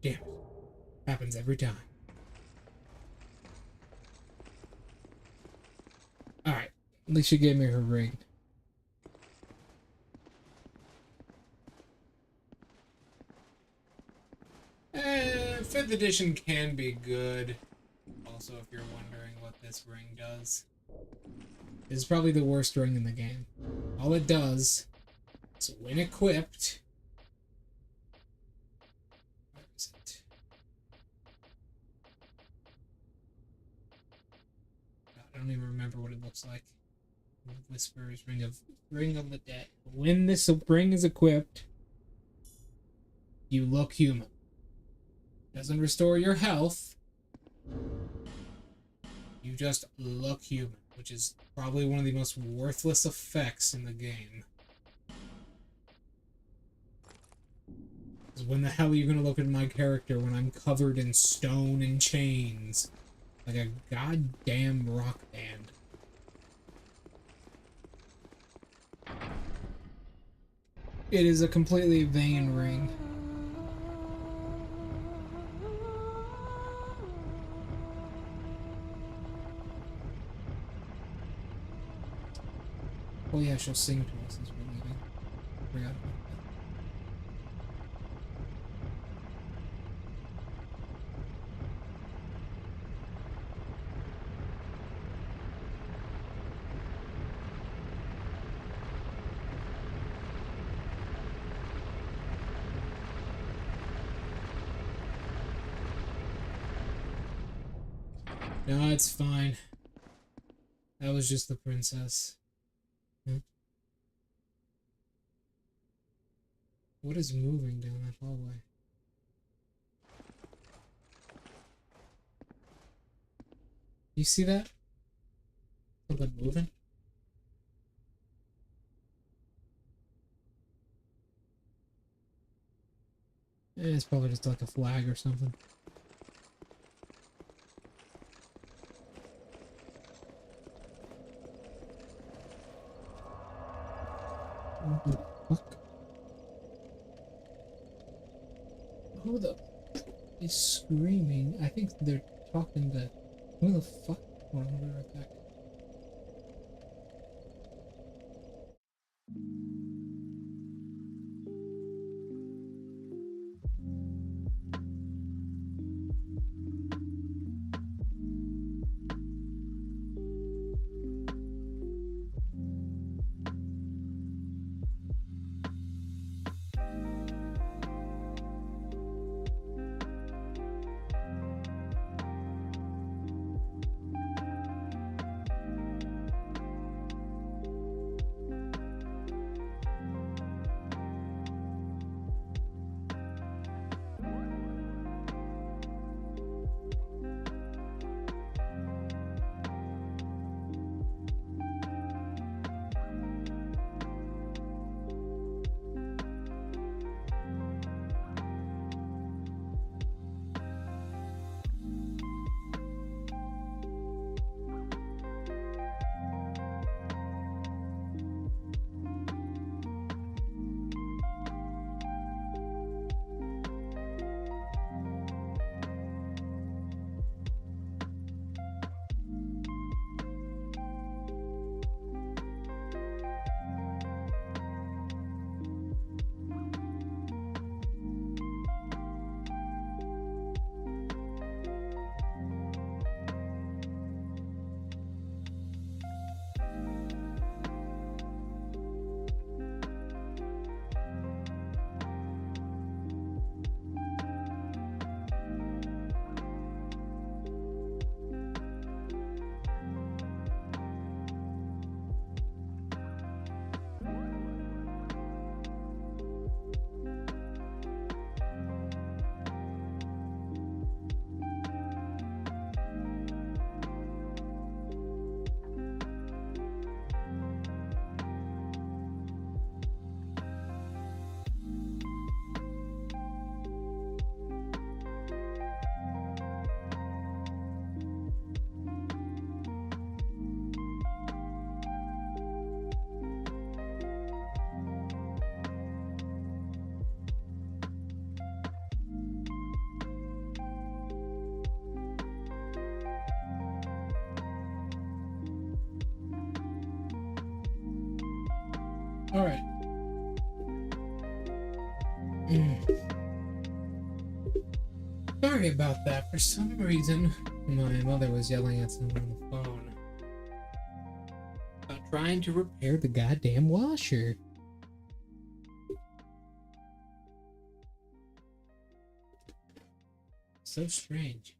Damn it. Happens every time. Alright, at least she gave me her ring. Fifth edition can be good. Also, if you're wondering what this ring does. This is probably the worst ring in the game. All it does is when equipped... Where is it? I don't even remember what it looks like. Whispers, ring of the dead. When this ring is equipped, you look human. Doesn't restore your health. You just look human, which is probably one of the most worthless effects in the game. Because when the hell are you gonna look at my character when I'm covered in stone and chains? Like a goddamn rock band. It is a completely vain ring. Oh yeah, she'll sing to us as we're leaving. Forgot about that. No, it's fine. That was just the princess. Hmm. What is moving down that hallway? You see that? Something moving? It's probably just like a flag or something. What the fuck? Who the is screaming? I think they're talking to... Who the fuck? Hold on, I'll be right back. All right. Sorry about that. For some reason, my mother was yelling at someone on the phone about trying to repair the goddamn washer. So strange.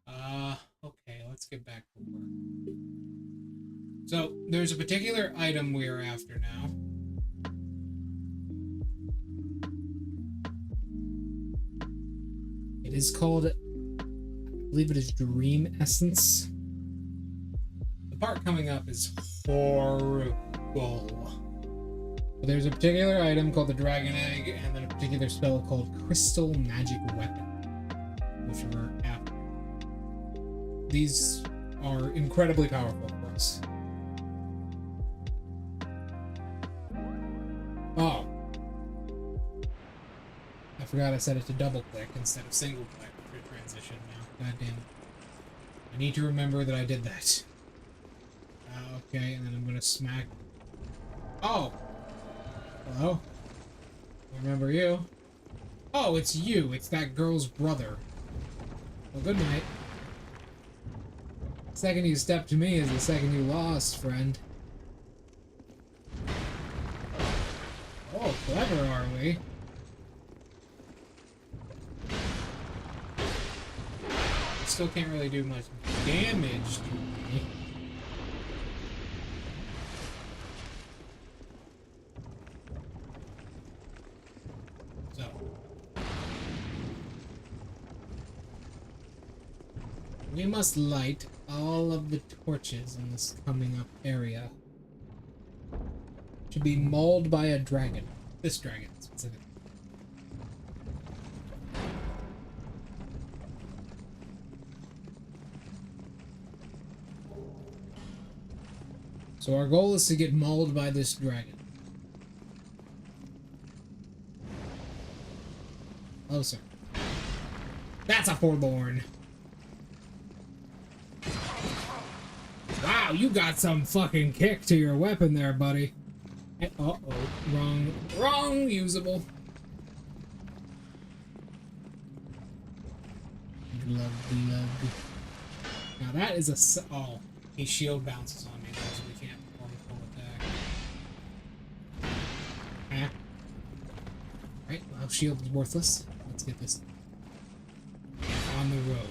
Okay, let's get back to work. So, there's a particular item we are after now. It is called, I believe it is Dream Essence. The part coming up is horrible. But there's a particular item called the Dragon Egg, and then a particular spell called Crystal Magic Weapon, which we're after. These are incredibly powerful for us. Oh, forgot I set it to double click instead of single click for transition now. God damn it. I need to remember that I did that. Okay, and then I'm gonna smack... Oh! Hello? Remember you. Oh, it's you. It's that girl's brother. Well, good night. The second you step to me is the second you lost, friend. Oh, clever are we? Still can't really do much damage to me. So. We must light all of the torches in this coming up area. To be mauled by a dragon. This dragon, specifically. So our goal is to get mauled by this dragon. Closer. That's a forlorn. Wow, you got some fucking kick to your weapon there, buddy. Uh-oh. Wrong usable. Glug. Now that is a... Oh, his shield bounces on me, so we can't perform a full attack. Right, well, shield is worthless. Let's get this on the road.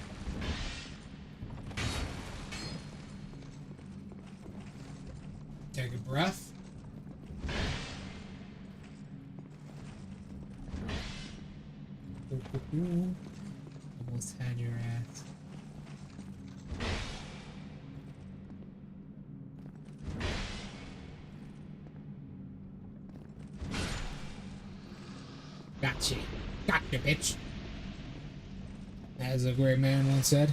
Take a breath. Almost had your ass. Gotcha, bitch. As a great man once said.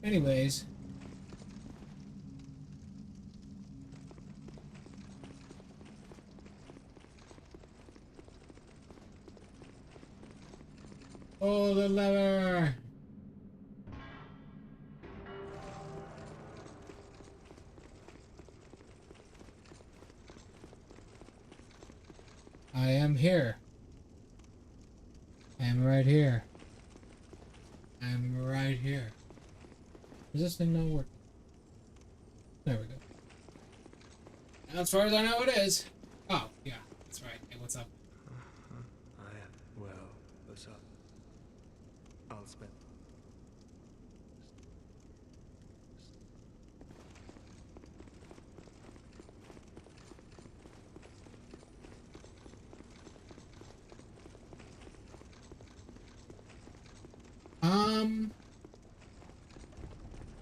Anyways. Oh, the lever! I am here. I am right here. I am right here. Is this thing not working? There we go. As far as I know, it is. Oh, yeah, that's right. Hey, what's up? Well, what's up? I'll spend.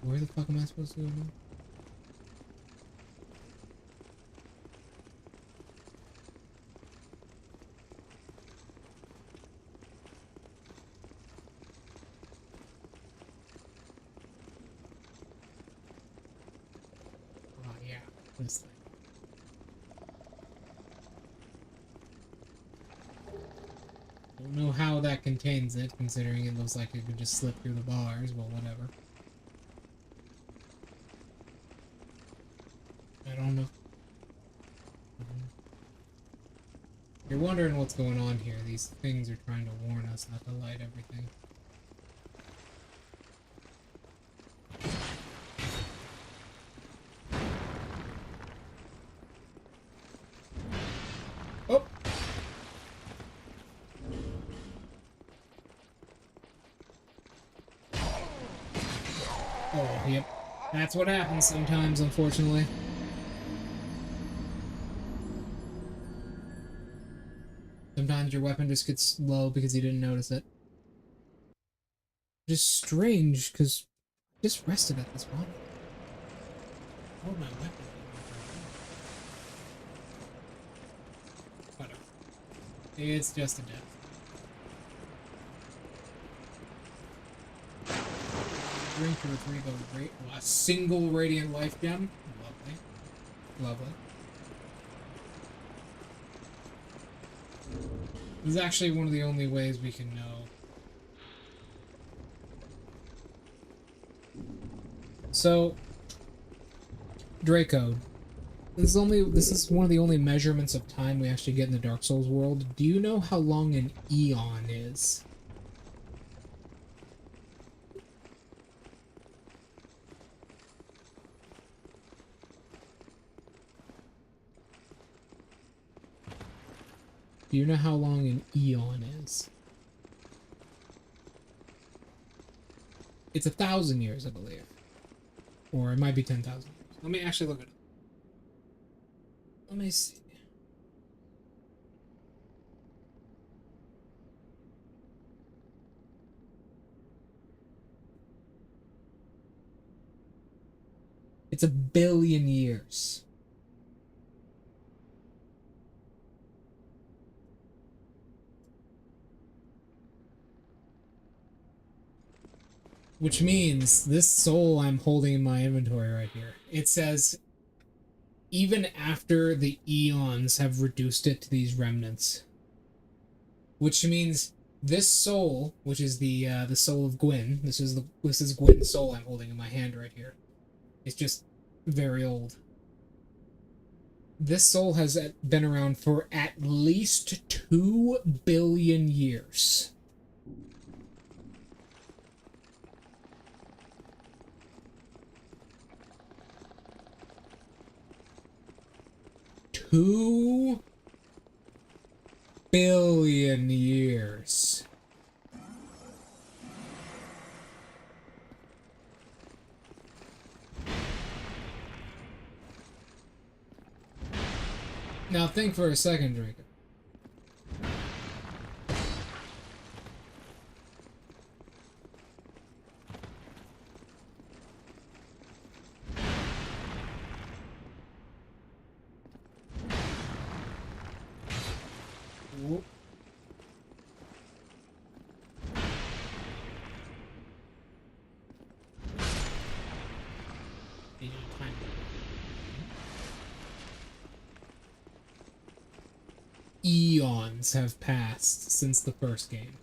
Where the fuck am I supposed to go now? Oh yeah, this thing. Don't know how that contains it, considering it looks like it could just slip through the bars, but whatever. I don't know. You're wondering what's going on here. These things are trying to warn us not to light everything. Oh! Oh, yep. That's what happens sometimes, unfortunately. Sometimes your weapon just gets low because you didn't notice it. Just strange, because I just rested at this one. Oh, my weapon. Whatever. It's just a death. Drink to retrieve a single radiant life gem. Lovely. Lovely. This is actually one of the only ways we can know. So, Draco, this is one of the only measurements of time we actually get in the Dark Souls world. Do you know how long an eon is? Do you know how long an eon is? It's 1,000 years, I believe. Or it might be 10,000 years. Let me actually look it up. Let me see. It's 1,000,000,000 years. Which means this soul I'm holding in my inventory right here, it says even after the eons have reduced it to these remnants. Which means this soul, which is the soul of Gwyn, this is Gwyn's soul I'm holding in my hand right here. It's just very old. This soul has been around for at least 2 billion years. Two billion years. Now think for a second, Draco. Whoop. Eons have passed since the first game.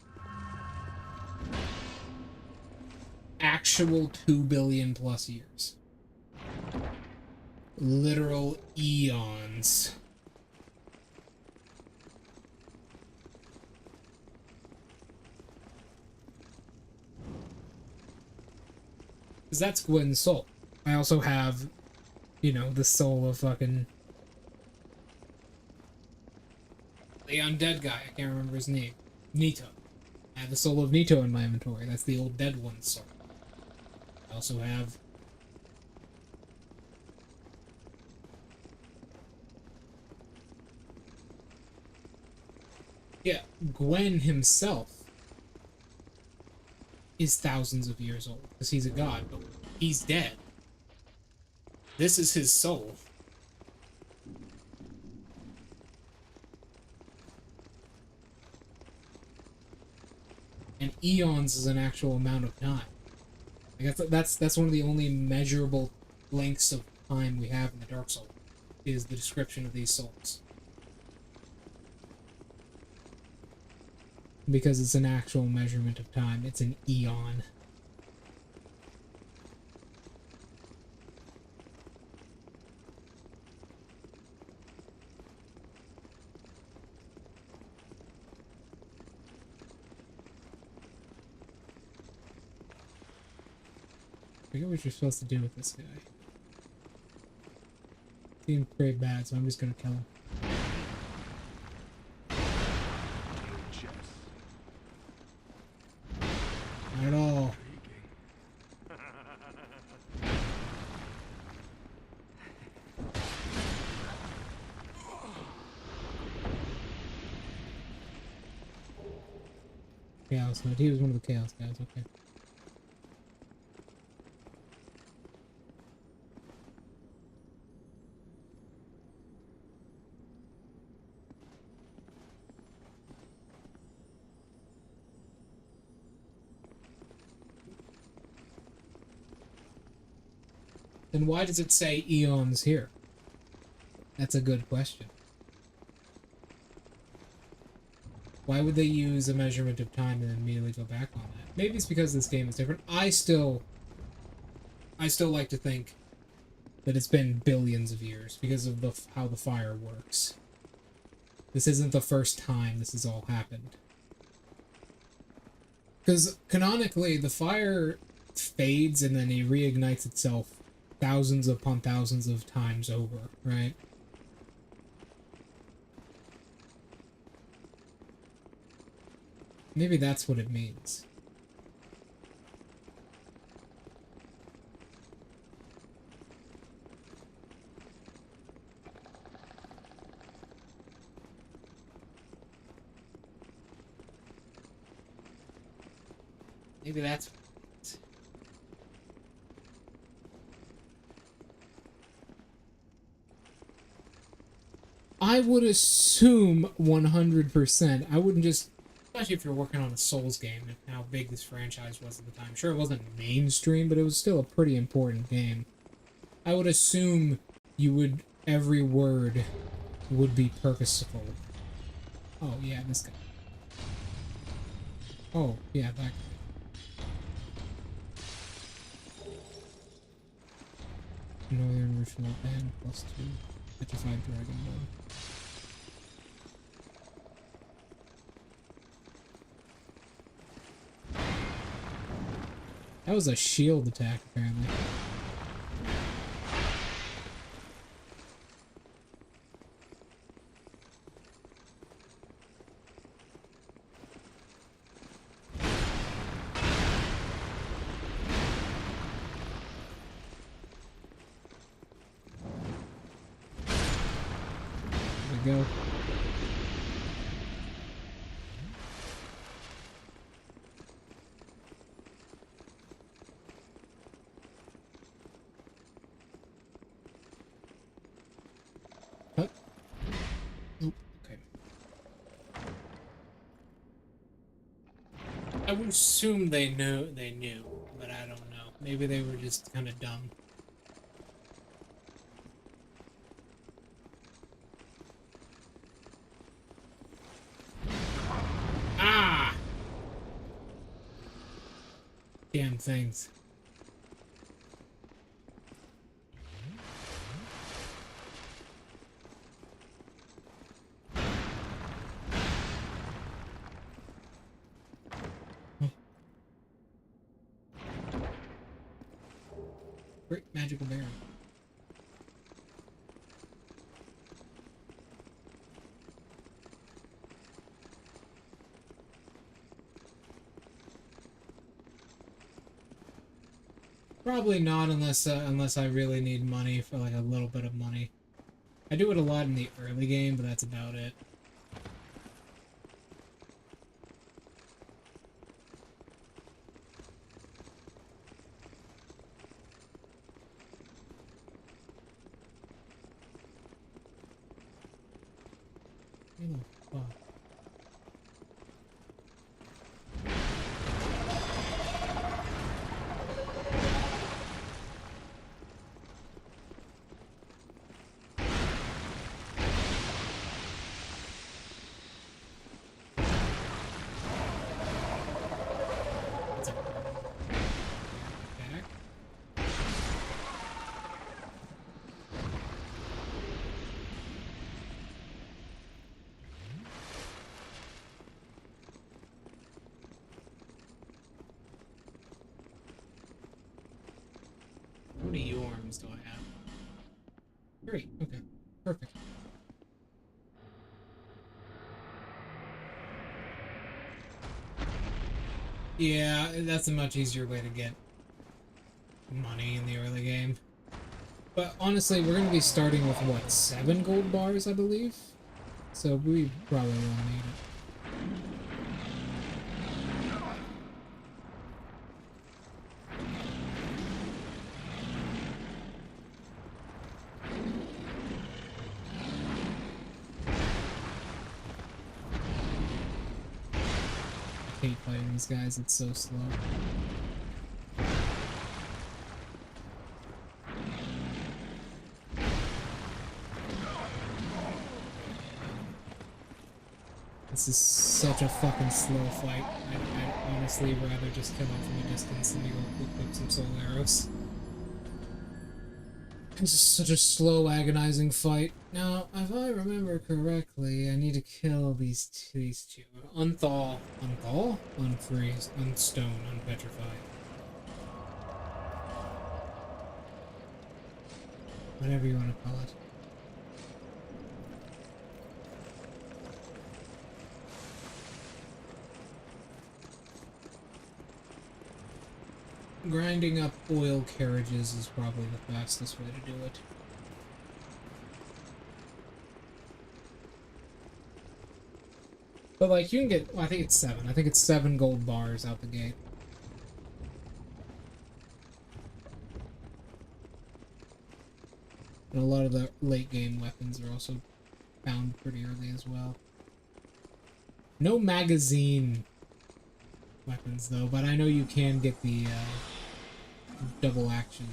Actual 2 billion plus years. Literal eons. Because that's Gwyn's soul. I also have, you know, the soul of fucking the undead guy. I can't remember his name. Nito. I have the soul of Nito in my inventory. That's the old dead one's soul. I also have Gwyn himself is thousands of years old because he's a god, but he's dead. This is his soul. And eons is an actual amount of time. I guess that's one of the only measurable lengths of time we have in the Dark Souls, is the description of these souls. Because it's an actual measurement of time. It's an eon. I forget what you're supposed to do with this guy. Seems pretty bad, so I'm just gonna kill him. Not at all. Chaos Knight. He was one of the Chaos guys, okay. Then why does it say eons here? That's a good question. Why would they use a measurement of time and then immediately go back on that? Maybe it's because this game is different. I still like to think that it's been billions of years because of how the fire works. This isn't the first time this has all happened. Because canonically, the fire fades and then it reignites itself thousands upon thousands of times over, right? Maybe that's what it means. Maybe that's... I would assume 100%. I wouldn't just... Especially if you're working on a Souls game and how big this franchise was at the time. Sure, it wasn't mainstream, but it was still a pretty important game. I would assume you would... Every word would be purposeful. Oh, yeah, this guy. Oh, yeah, that guy. Northern Ritual and +2. Petrified Dragon Bone. That was a shield attack, apparently. There we go. I would assume they knew, but I don't know. Maybe they were just kind of dumb. Ah! Damn things. Great magical berry. Probably not unless I really need money for like a little bit of money. I do it a lot in the early game, but that's about it. Oh, fuck. Back. How many Yorms do I have? 3. Okay. Perfect. Yeah, that's a much easier way to get money in the early game. But honestly, we're going to be starting with, what, 7 gold bars, I believe? So we probably won't need it. I hate fighting these guys, it's so slow. This is such a fucking slow fight. I'd honestly rather just kill him from a distance than to go quick some soul arrows. This is such a slow, agonizing fight. Now, if I remember correctly, I need to kill these two. Unthaw. Unthaw? Unfreeze. Unstone. Unpetrify. Whatever you want to call it. Grinding up oil carriages is probably the fastest way to do it. But like, you can get, well, I think it's 7. I think it's 7 gold bars out the gate. And a lot of the late game weapons are also found pretty early as well. No magazine weapons though, but I know you can get the double action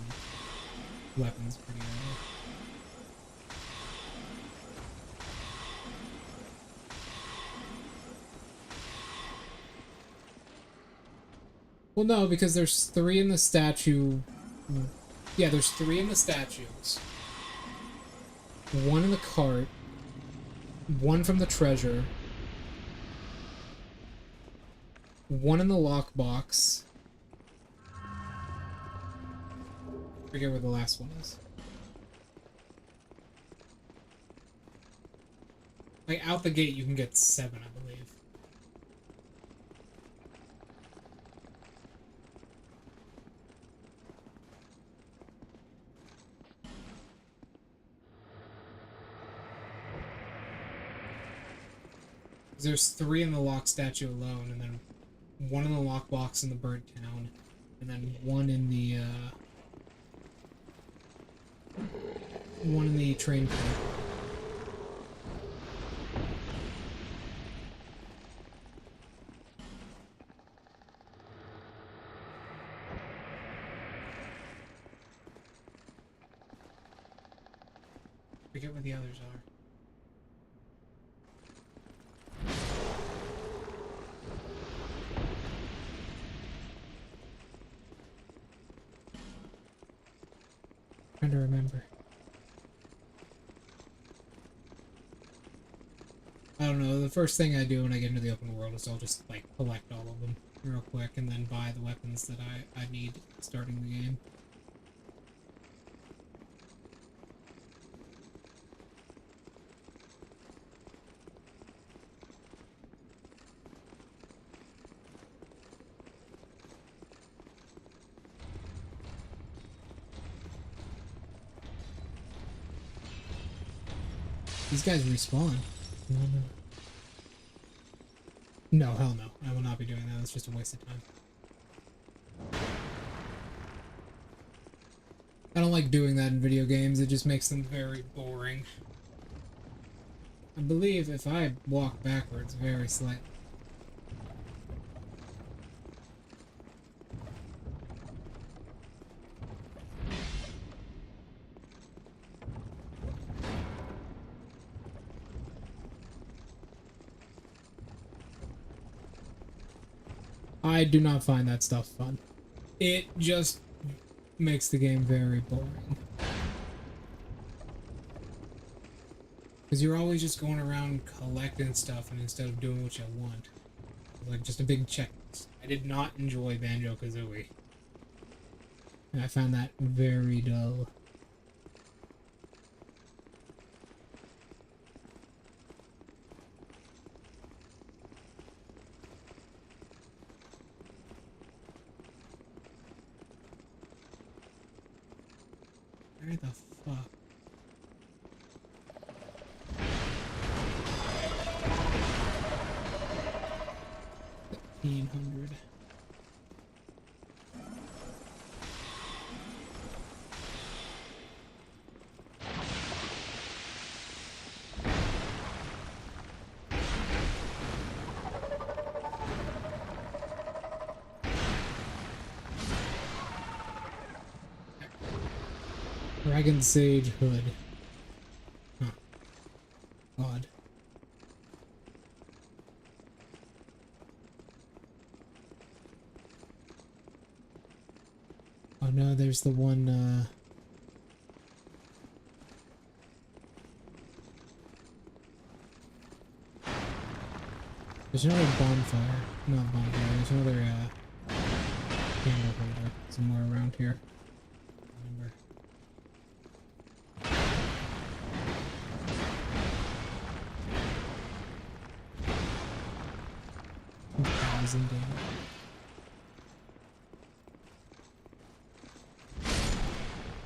weapons pretty early. Well, no, because there's 3 in the statue. Yeah, there's 3 in the statues. 1 in the cart. 1 from the treasure. 1 in the lockbox. Forget where the last one is. Like, out the gate you can get 7, I believe. There's 3 in the lock statue alone, and then 1 in the lockbox in the burnt town, and then 1 in the train camp. Forget what the others are. Trying to remember. I don't know, the first thing I do when I get into the open world is I'll just, like, collect all of them real quick and then buy the weapons that I need starting the game. These guys respawn. No, hell no. I will not be doing that. It's just a waste of time. I don't like doing that in video games. It just makes them very boring. I believe if I walk backwards very slightly. I do not find that stuff fun. It just makes the game very boring. Because you're always just going around collecting stuff and instead of doing what you want. Like just a big checklist. I did not enjoy Banjo-Kazooie. And I found that very dull. Where the fuck? $1,500. Dragon Sage Hood. Huh. Odd. there's the one, there's another bonfire. Not bonfire, there's another, candle holder somewhere around here. Remember. 1,000 damage.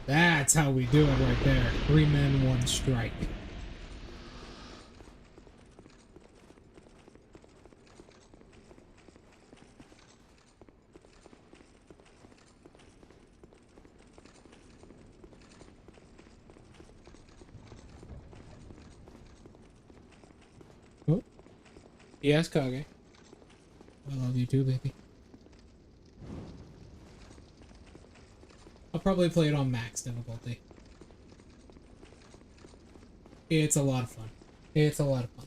That's how we do it right there. 3 men, 1 strike. Oh. Yes, Kage. I love you too, baby. I'll probably play it on max difficulty. It's a lot of fun. It's a lot of fun.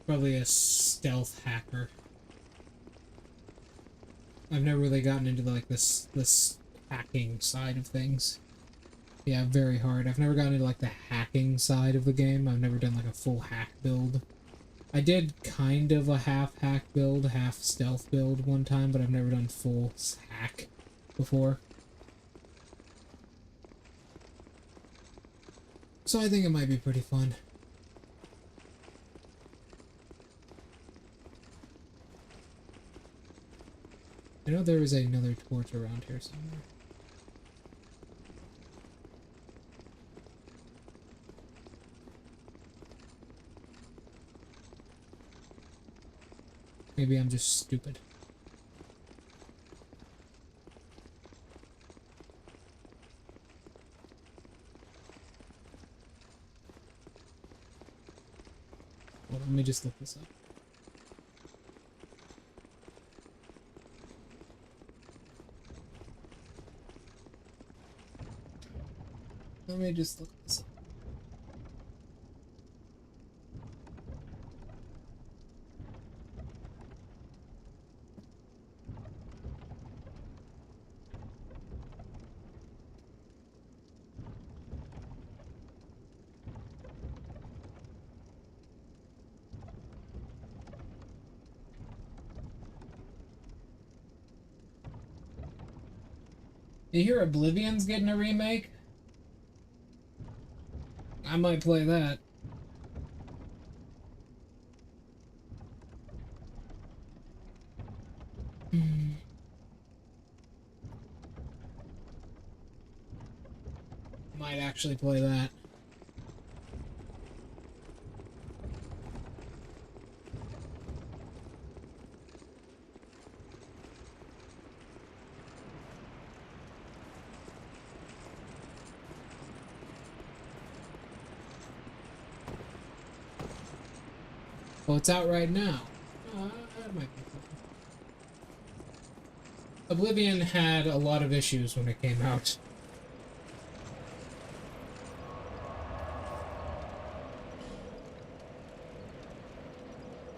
Probably a stealth hacker. I've never really gotten into like this hacking side of things. Yeah, very hard. I've never gotten into like the hacking side of the game. I've never done like a full hack build. I did kind of a half hack build, half stealth build one time, but I've never done full hack before. So I think it might be pretty fun. I know there is another torch around here somewhere. Maybe I'm just stupid. Well, let me just look this up. Let me just look this up. You hear Oblivion's getting a remake? I might play that. Might actually play that. Well, it's out right now. That might be fun. Oblivion had a lot of issues when it came out.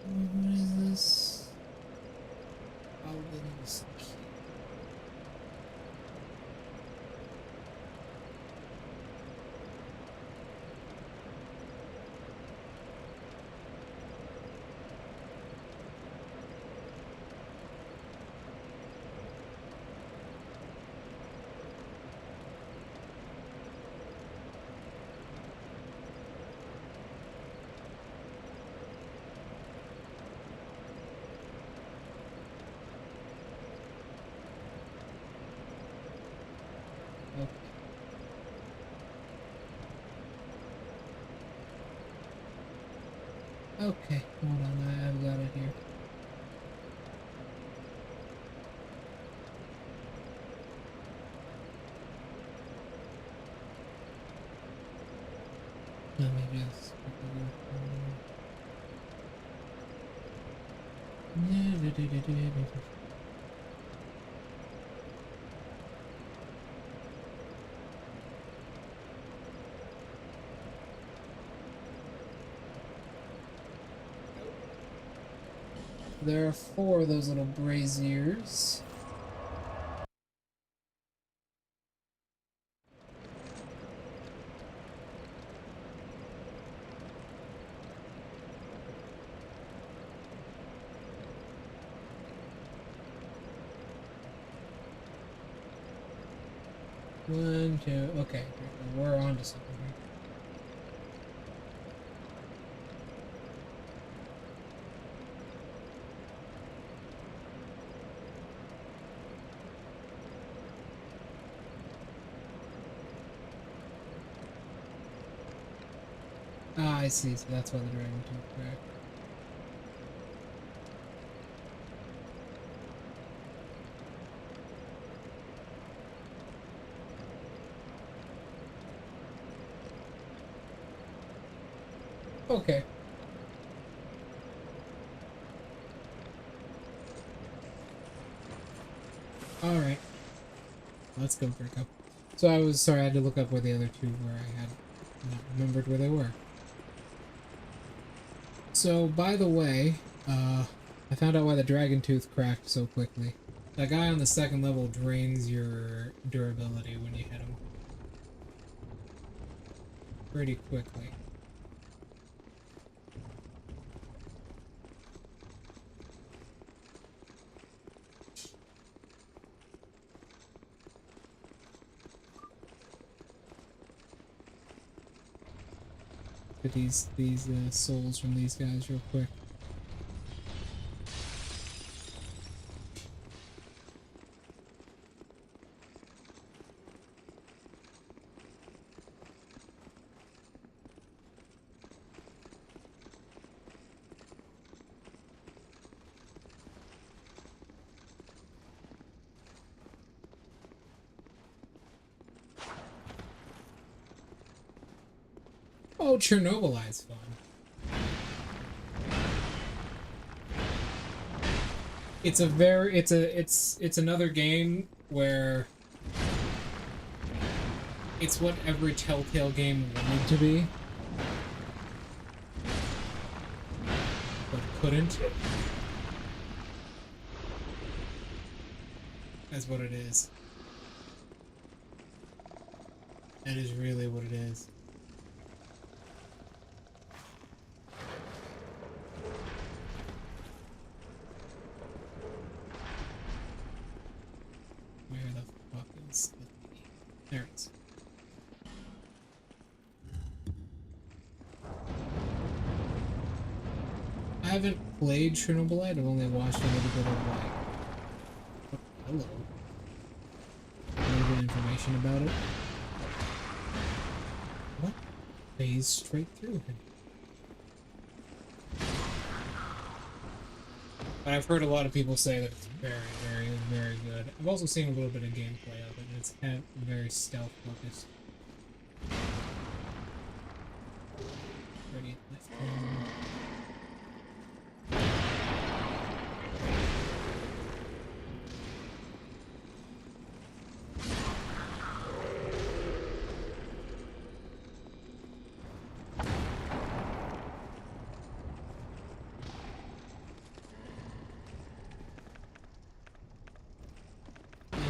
What is this? Bugden's key. Okay, hold on, I've got it here. Let me just... There are 4 of those little braziers. 1, 2. Okay, we're on to something here. Ah, I see. So that's why the dragon tooth cracked. Okay. Alright. Let's go, Virgo. So I was sorry, I had to look up where the other two were. I had not remembered where they were. So, by the way, I found out why the dragon tooth cracked so quickly. That guy on the second level drains your durability when you hit him. Pretty quickly. Get these souls from these guys real quick. Oh, Chernobyli's fun. It's another game where it's what every Telltale game wanted to be, but couldn't. That's what it is. That is really what it is. Where the fuck is the thingy? There it is. I haven't played Chernobylite, I've only watched a little bit of like... Oh, hello. A little bit of information about it. What? Phase straight through him. But I've heard a lot of people say that it's very, very, very good. I've also seen a little bit of gameplay of it, and it's kind of very stealth focused. Ready left hand.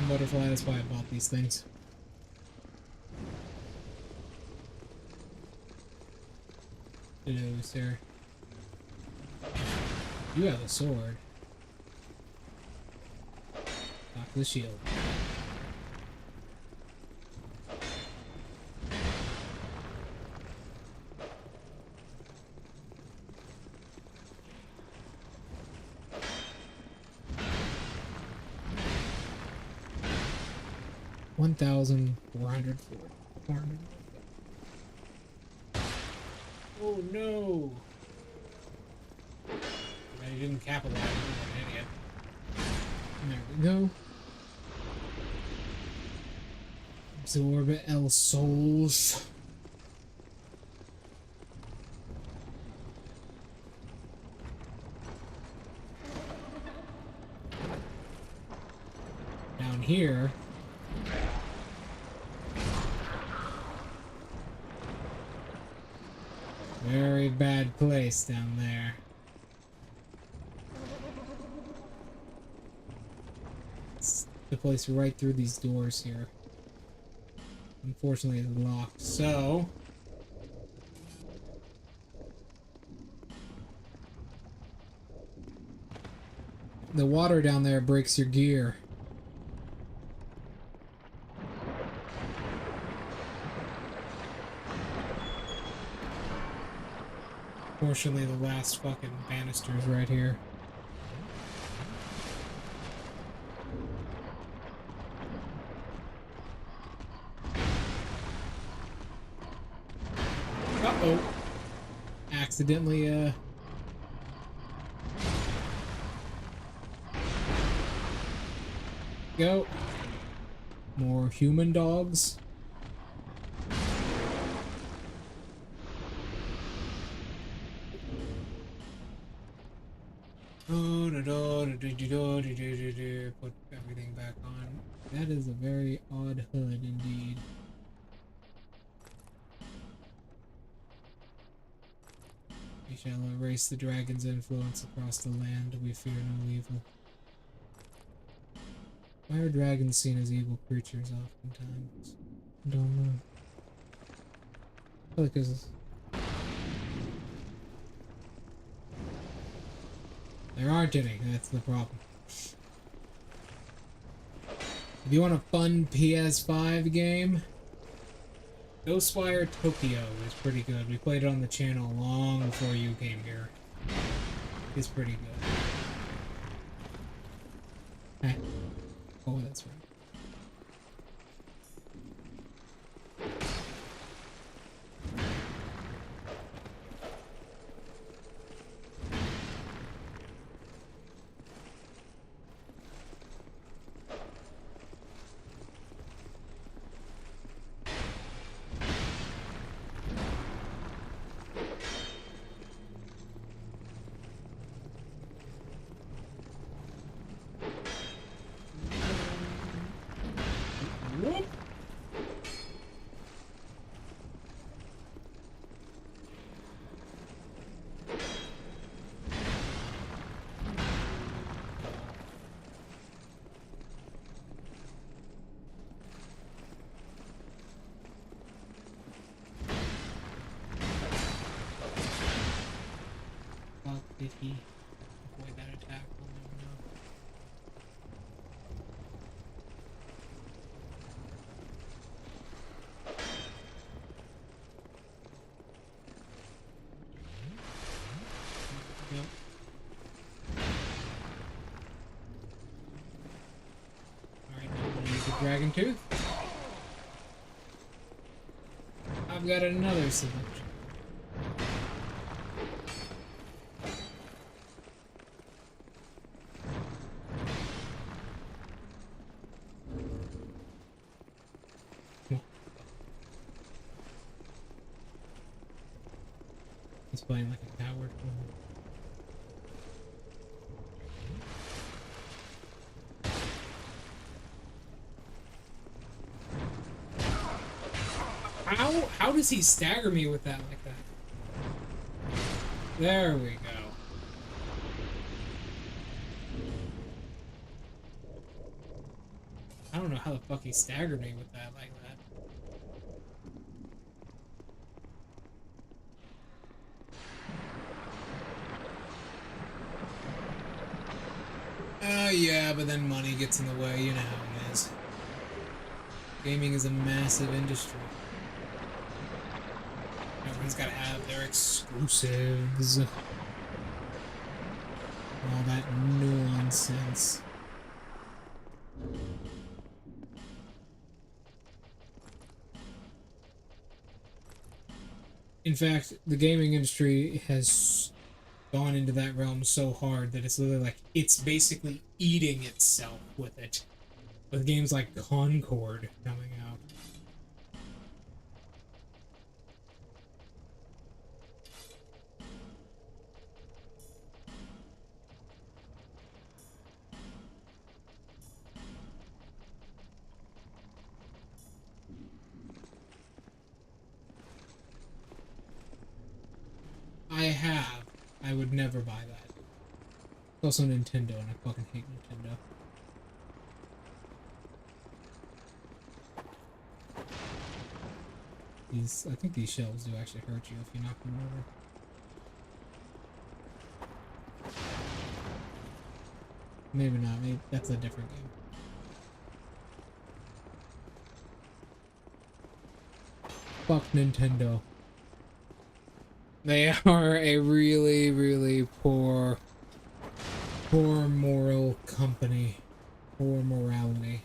Butterfly, that's why I bought these things. Hello, sir. You have a sword. Knock the shield. $1,440. Oh no! I didn't capitalize. I'm an idiot. There we go. Absorb L souls. Down here. Very bad place down there. It's the place right through these doors here. Unfortunately, it's locked, so... the water down there breaks your gear. Fortunately, the last fucking banister's right here. Uh-oh. Accidentally, go. More human dogs. Put everything back on. That is a very odd hood indeed. We shall erase the dragon's influence across the land. We fear no evil. Why are dragons seen as evil creatures oftentimes? I don't know. I feel like there aren't any, that's the problem. If you want a fun PS5 game, Ghostwire Tokyo is pretty good. We played it on the channel long before you came here. It's pretty good. Oh, that's right. Did he avoid that attack? I'll never know. Yep. Alright, now I'm gonna use the dragon tooth. I've got another solution. He's playing like a coward. How does he stagger me with that like that? There we go. I don't know how the fuck he staggered me with that like that. Yeah, but then money gets in the way, you know how it is. Gaming is a massive industry. Everyone's gotta have their exclusives. All that nonsense. In fact, the gaming industry has gone into that realm so hard that it's literally like it's basically eating itself with it. With games like Concord coming out. I have. I would never buy that. It's also Nintendo, and I fucking hate Nintendo. I think these shells do actually hurt you if you knock them over. Maybe not. Maybe that's a different game. Fuck Nintendo. They are a really, really poor moral company. Poor morality.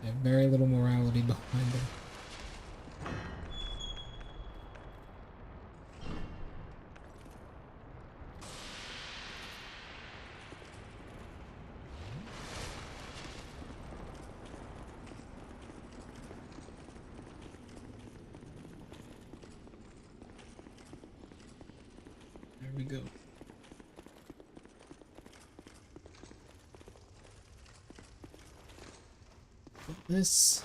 They have very little morality behind them. There we go. This.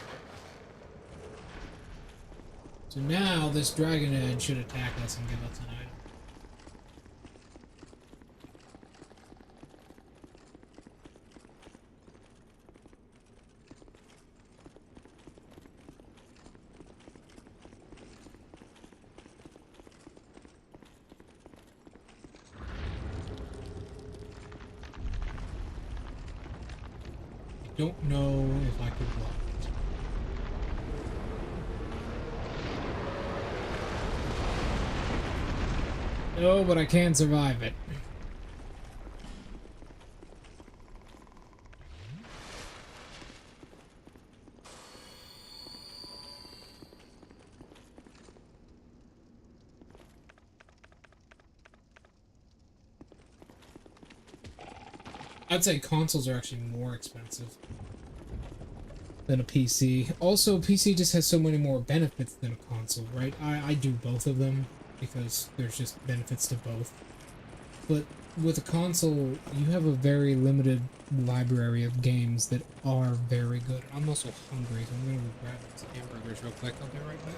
So now this dragon head should attack us and give us an item. I don't know if I could block it. No, but I can survive it. I'd say consoles are actually more expensive than a PC. Also, PC just has so many more benefits than a console, right? I do both of them because there's just benefits to both. But with a console, you have a very limited library of games that are very good. I'm also hungry, so I'm gonna go grab some hamburgers real quick. I'll be right back.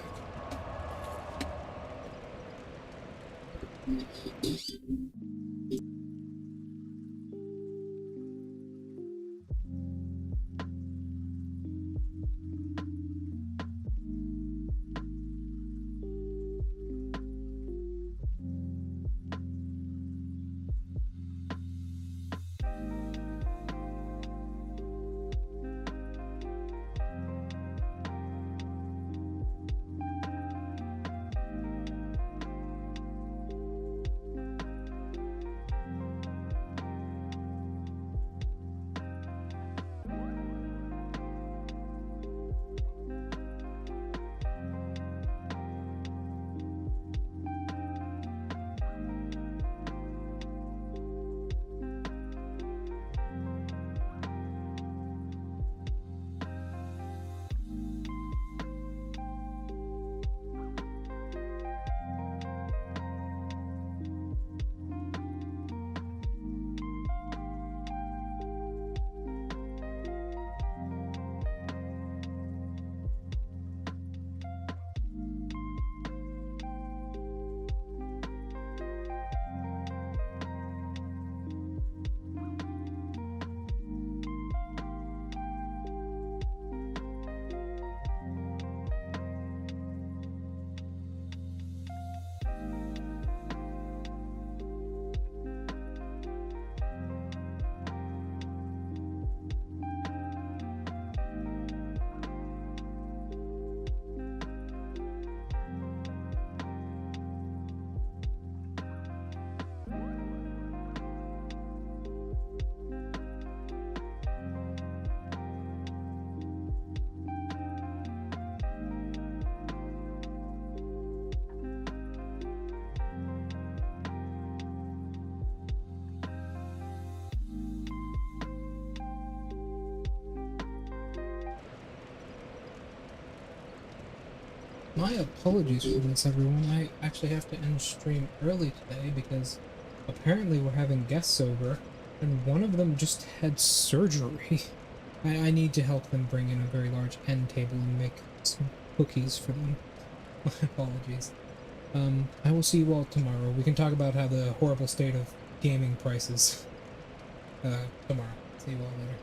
My apologies for this, everyone. I actually have to end stream early today because apparently we're having guests over, and one of them just had surgery. I need to help them bring in a very large end table and make some cookies for them. My apologies. I will see you all tomorrow. We can talk about how the horrible state of gaming prices tomorrow. See you all later.